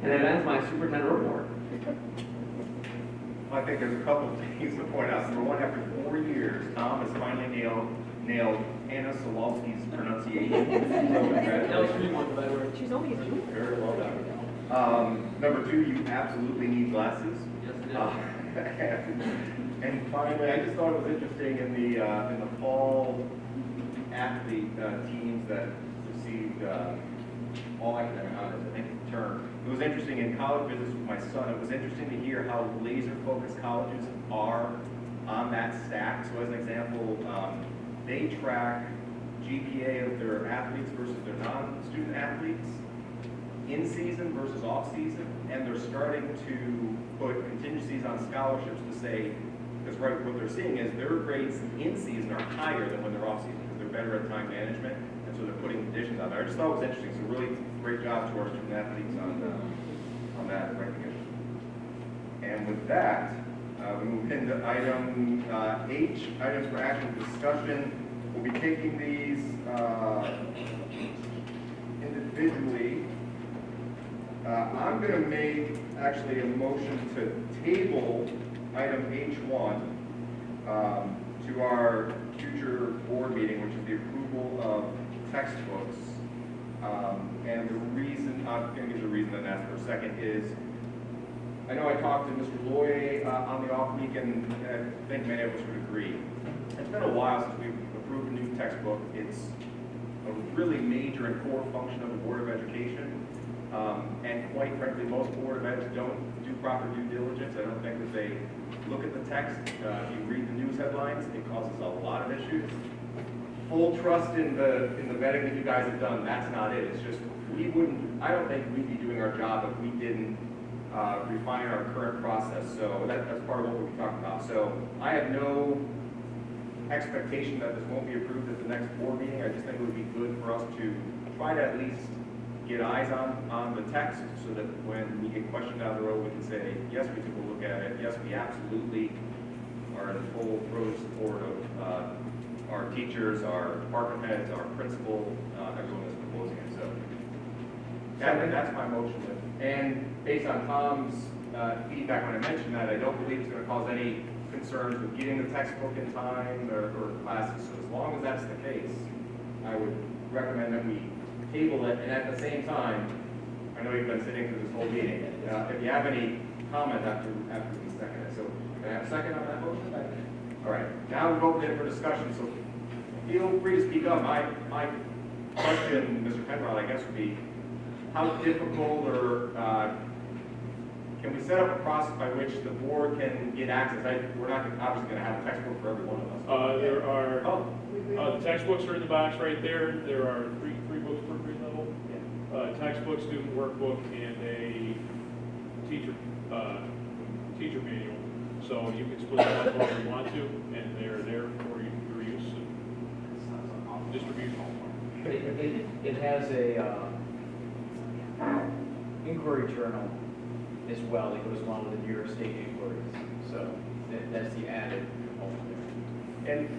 And that ends my superintendent report. I think there's a couple of things to point out. Number one, after 4 years, Tom has finally nailed Anna Solowski's pronunciation. That was 3 months, by the way. She's only a junior. Very well done. Number 2, you absolutely need glasses. Yes, it is. And finally, I just thought it was interesting in the fall athlete teams that received all academic honors, I think it's the term. It was interesting in college visits with my son. It was interesting to hear how laser-focused colleges are on that stack. So as an example, they track GPA of their athletes versus their non-student athletes, in season versus off season, and they're starting to put contingencies on scholarships to say, because right, what they're seeing is their grades in season are higher than when they're off season because they're better at time management, and so they're putting conditions out there. I just thought it was interesting. So really great job to our student athletes on that recognition. And with that, we move into item H, items for action discussion. We'll be taking these individually. I'm going to make actually a motion to table item H1 to our future board meeting, which is the approval of textbooks. And the reason, I'm going to give the reason and ask for a second, is I know I talked to Mr. Loy on the off week, and I think many of us would agree. It's been a while since we've approved a new textbook. It's a really major and core function of the Board of Education. And quite frankly, most Board of Eds don't do proper due diligence. I don't think that they look at the text. If you read the news headlines, it causes a lot of issues. Full trust in the vetting that you guys have done. That's not it. It's just I don't think we'd be doing our job if we didn't refine our current process. So that's part of what we'll be talking about. So I have no expectation that this won't be approved at the next board meeting. I just think it would be good for us to try to at least get eyes on the text so that when we get questioned down the road, we can say, yes, we took a look at it. Yes, we absolutely are in full throat support of our teachers, our department heads, our principal, everyone that's proposing it. So that's my motion. And based on Tom's feedback when I mentioned that, I don't believe it's going to cause any concerns with getting the textbook in time or classes. So as long as that's the case, I would recommend that we table it. And at the same time, I know you've been sitting through this whole meeting. If you have any comment after we second it. So can I have a second on that motion? All right. Now we've opened it for discussion. So feel free to speak up. My question, Mr. Penrod, I guess would be, how difficult or can we set up a process by which the board can get access? We're not obviously gonna have a textbook for every one of us. There are, Oh, the textbooks are in the box right there. There are three books per grade level. Textbook, student workbook, and a teacher manual. So you can split them up however you want to, and they're there for your use and distribution. It has a inquiry journal as well that goes along with the New York State inquiries. So that's the added component there. and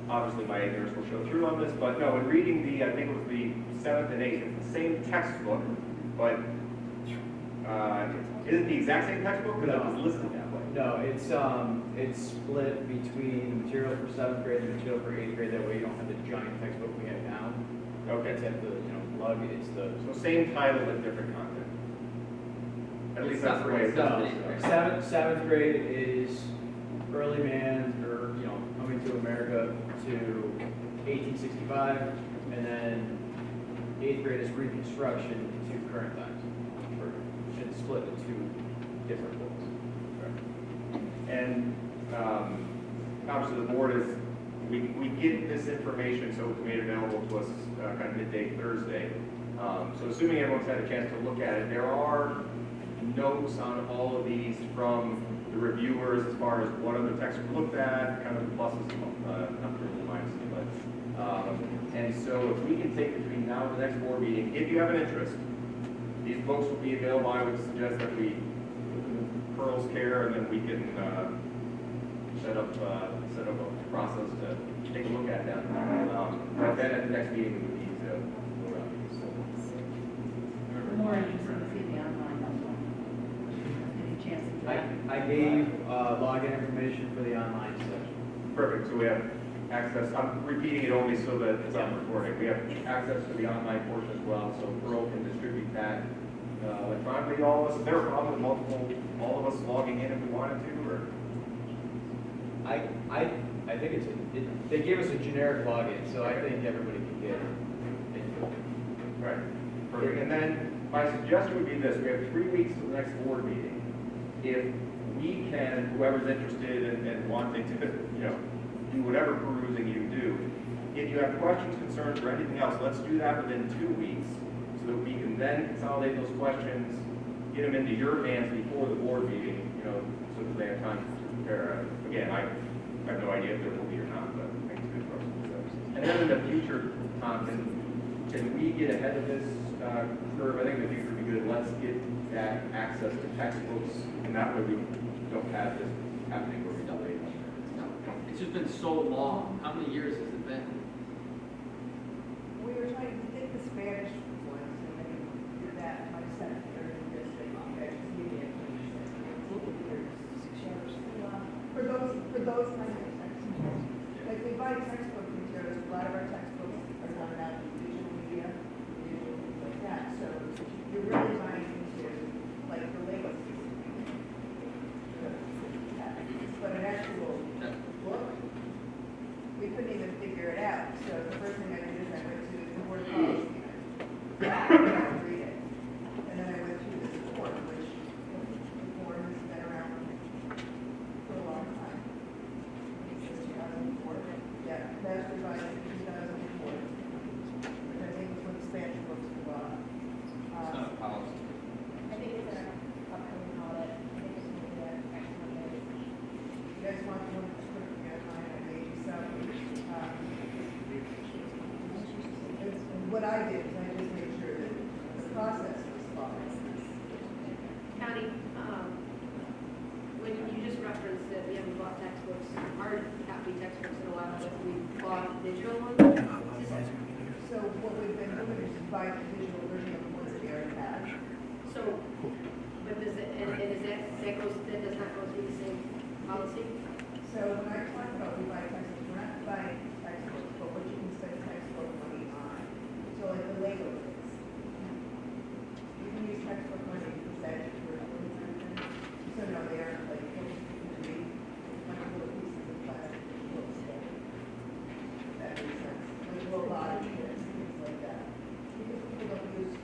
obviously my ignorance will show through on this, but no, in reading I think it was the 7th and 8th, it's the same textbook, but is it the exact same textbook? Because it was listed that way. No, it's split between material for 7th grade and material for 8th grade. That way you don't have the giant textbook we have now. Okay. It's at the, lug, it's the. So same title but different content. At least that's the way it's done. Seventh grade is early man, or, coming to America to 1865, and then 8th grade is Reconstruction to current times. It's split into two different books. And obviously the board is, we get this information, so it's made available to us kind of midday Thursday. So assuming everyone's had a chance to look at it, there are notes on all of these from the reviewers as far as what other texts were looked at, kind of the pluses, not really the minuses, but. And so if we can take between now and the next board meeting, if you have an interest, these books will be available. I would suggest that we Pearl's care, and then we can set up a process to take a look at them. But then at the next meeting, we would need to vote on these. We're more interested in seeing the online also. Any chance to do that? I gave login information for the online session. Perfect, so we have access, I'm repeating it only so that it's on recording. We have access to the online portion as well, so Pearl can distribute that electronically to all of us. Is there a problem with all of us logging in if we wanted to, or? I think they gave us a generic login, so I think everybody can get into it. Right, perfect. And then my suggestion would be this: we have 3 weeks to the next board meeting. If we can, whoever's interested and wanting to, do whatever perusing you do, if you have questions, concerns, or anything else, let's do that within 2 weeks, so that we can then consolidate those questions, get them into your hands before the board meeting, so that they have time to prepare. Again, I have no idea if there will be or not, but I think it's good for us to do. And then in the future, Tom, can we get ahead of this curve? I think in the future would be good. Let's get that access to textbooks, and that way we don't have this happening where we delay. It's just been so long. How many years has it been? We were trying to get the Spanish ones, and then do that in my secondary district. For those kinds of textbooks. Like we buy textbook materials, a lot of our textbooks are done out in digital media, digital things like that. So you're really buying into like the Lego system. But an actual book, we couldn't even figure it out. So the first thing I did is I went to the word policy. I read it. And then I went through this report, which the board has been around for a long time. Since 2004. Yeah, that's revised in 2004. Which I think was when Spanish books were bought. It's not a policy. I think it's an upcoming audit. I think it's going to be an excellent day. You guys want one that's quick to get mine, I made you some. And what I did is I just made sure that the process was followed. Connie, when you just referenced that we haven't bought textbooks, hard copy textbooks in a while, but we bought digital ones. So what we've been doing is buy the digital version of the ones that we already have. So, but does it, and is that does not go through the same policy? So when I talk about we buy textbooks, we're not buying textbooks, but what you can spend textbook money on. So like the Lego things. You can use textbook money to set for so no, they aren't like books you can read, like little pieces of plastic books. That makes sense. Like little body kits, things like that. Because people don't use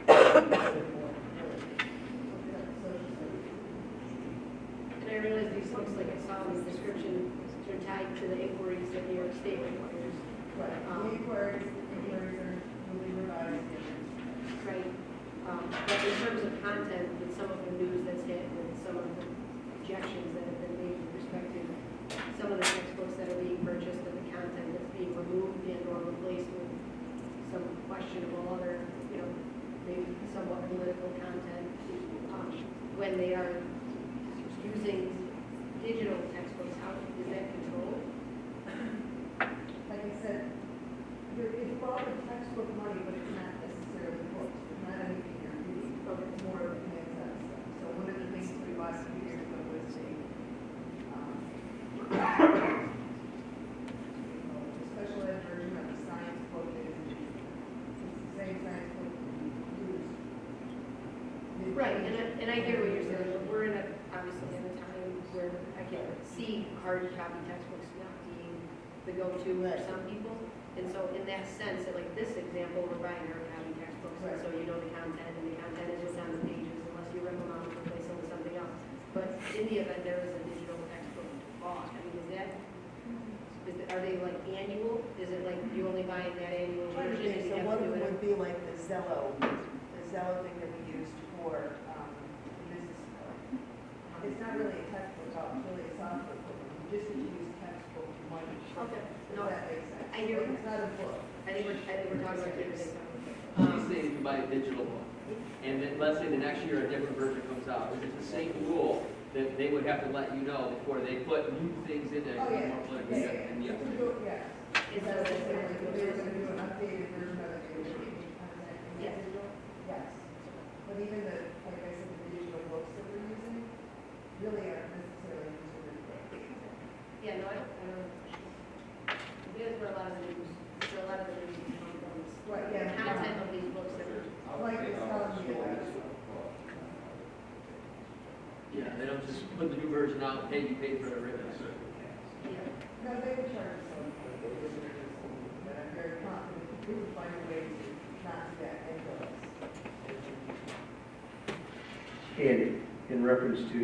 anymore, really. So didn't realize these books, like I saw in the description, are tied to the inquiries that New York State requires. Right, the inquiries are really revised. Right. But in terms of content, with some of the news that's hit, and some of the objections that have been made with respect to some of the textbooks that are being purchased and the content that's being removed and or replaced with some questionable other, maybe somewhat political content, when they are using digital textbooks, how is that controlled? Like I said, it's bought with textbook money, but it's not necessarily books, it's not anything you're reading, it's more of hands-on stuff. So one of the things we bought a few years ago was a special ed version of the science book that is, it's the same science book we use. Right, and I hear what you're saying, but we're obviously in a time where I can see hard copy textbooks not being the go-to for some people. And so in that sense, like this example, we're buying hard copy textbooks, and so you know the content, and the content is what's on the pages, unless you rip them out and replace them with something else. But in the event there is a digital textbook bought, I mean, are they like annual? Is it like you only buy that annual version? and you So have one to of do them it? would be like the Zello thing that we used for business support. It's not really a textbook, it's really a software program. You just use textbook money. Okay, If no, that makes sense. I hear But you. it's not a book. I think we're talking about two different things. He's saying if you buy a digital book, and then let's say the next year a different version comes out, is it the same rule that they would have to let you know before they put new things in there? Oh, yeah. more political? And Yeah. Is that what they say, like, if they were gonna do an updated version of it, they would change content in the Yes. digital? Yes. But even the, like I said, the digital books that we're using really aren't necessarily user-friendly. Yeah, no, I don't know. Because where a lot of the news, where a lot of the news is from this. Right, yeah. The content of these books that are. Like it's telling me about. Yeah, they don't just put the new version out, hey, you paid for the ribbon. Yeah. No, they would charge us some, but I'm very confident we would find a way to not do that and And in reference to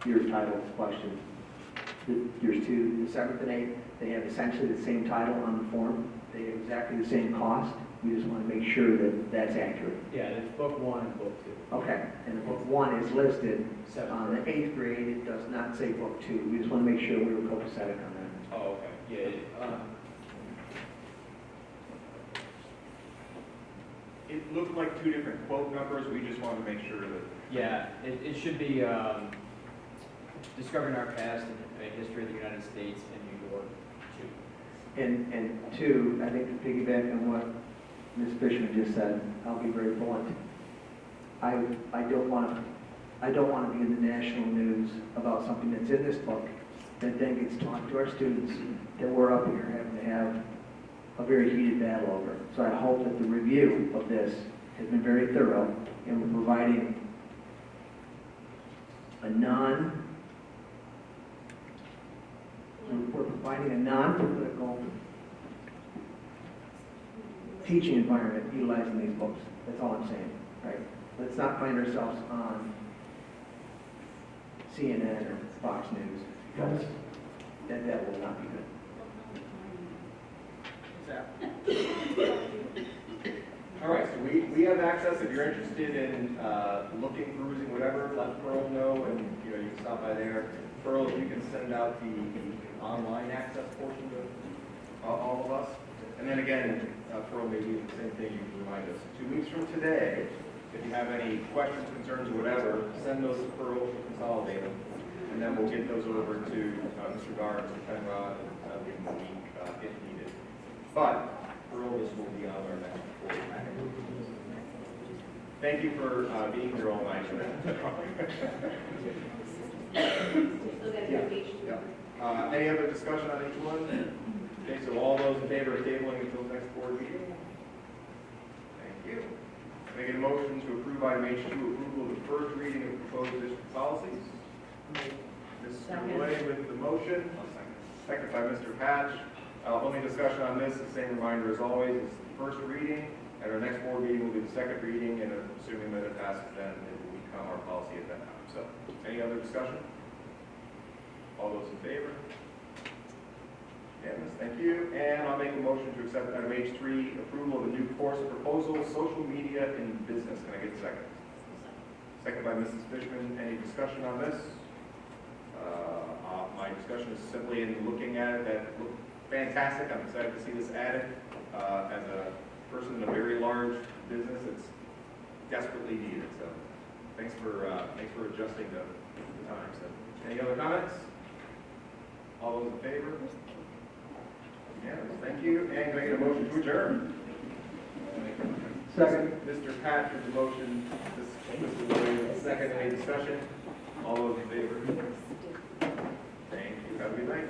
your title question, yours two, the 7th and 8th, they have essentially the same title on the form. They have exactly the same cost. We just want to make sure that that's accurate. Yeah, it's book 1 and book 2. Okay, and book 1 is listed Seventh on the 8th grade. It does not say book 2. We just want to make sure we were copacetic on that. Oh, okay, yeah, It looked like two different quote numbers, we just wanted to make sure that. yeah, it should be, discovering our past and history of the United States and New York, 2. And two, I think to piggyback on what Ms. Fishman just said, I'll be very blunt. I don't want to be in the national news about something that's in this book that then gets taught to our students that we're up here having to have a very heated battle over. So I hope that the review of this has been very thorough, and we're providing a non-political teaching environment utilizing these books. That's all I'm saying, right? Let's not find ourselves on CNN or Fox News, because that will not be good. All right, so we have access, if you're interested in looking, perusing, whatever, let Pearl know, and, you can stop by there. Pearl, if you can send out the online access portion to all of us. And then again, Pearl, maybe the same thing, you can remind us, 2 weeks from today, if you have any questions, concerns, or whatever, send those to Pearl, we'll consolidate them, and then we'll get those over to Mr. Gar, Mr. Penrod, in the week if needed. But Pearl, this will be on our next report. Thank you for being here all night. Any other discussion on each one? Okay, so all those in favor of tabling until the next board meeting? Thank you. Making a motion to approve item H2, approval of the first reading of proposed district policies. Mr. Boulay with the motion. Second by Mr. Patch. Only discussion on this, the same reminder as always, is the first reading. At our next board meeting will be the second reading, and assuming that it passes, then it will become our policy at that time. So, any other discussion? All those in favor? Unanimous, thank you. And I'll make a motion to accept item H3, approval of a new course proposal, social media in business. Can I get a second? Second by Mrs. Fishman. Any discussion on this? My discussion is simply in looking at it, that looked fantastic. I'm excited to see this added. As a person in a very large business, it's desperately needed. So thanks for adjusting the times. Any other comments? All those in favor? Yeah, thank you. And can I get a motion to adjourn? Second. Mr. Patrick's motion, Mr. Williams, second. Any discussion? All those in favor? Thank you. Have a good night.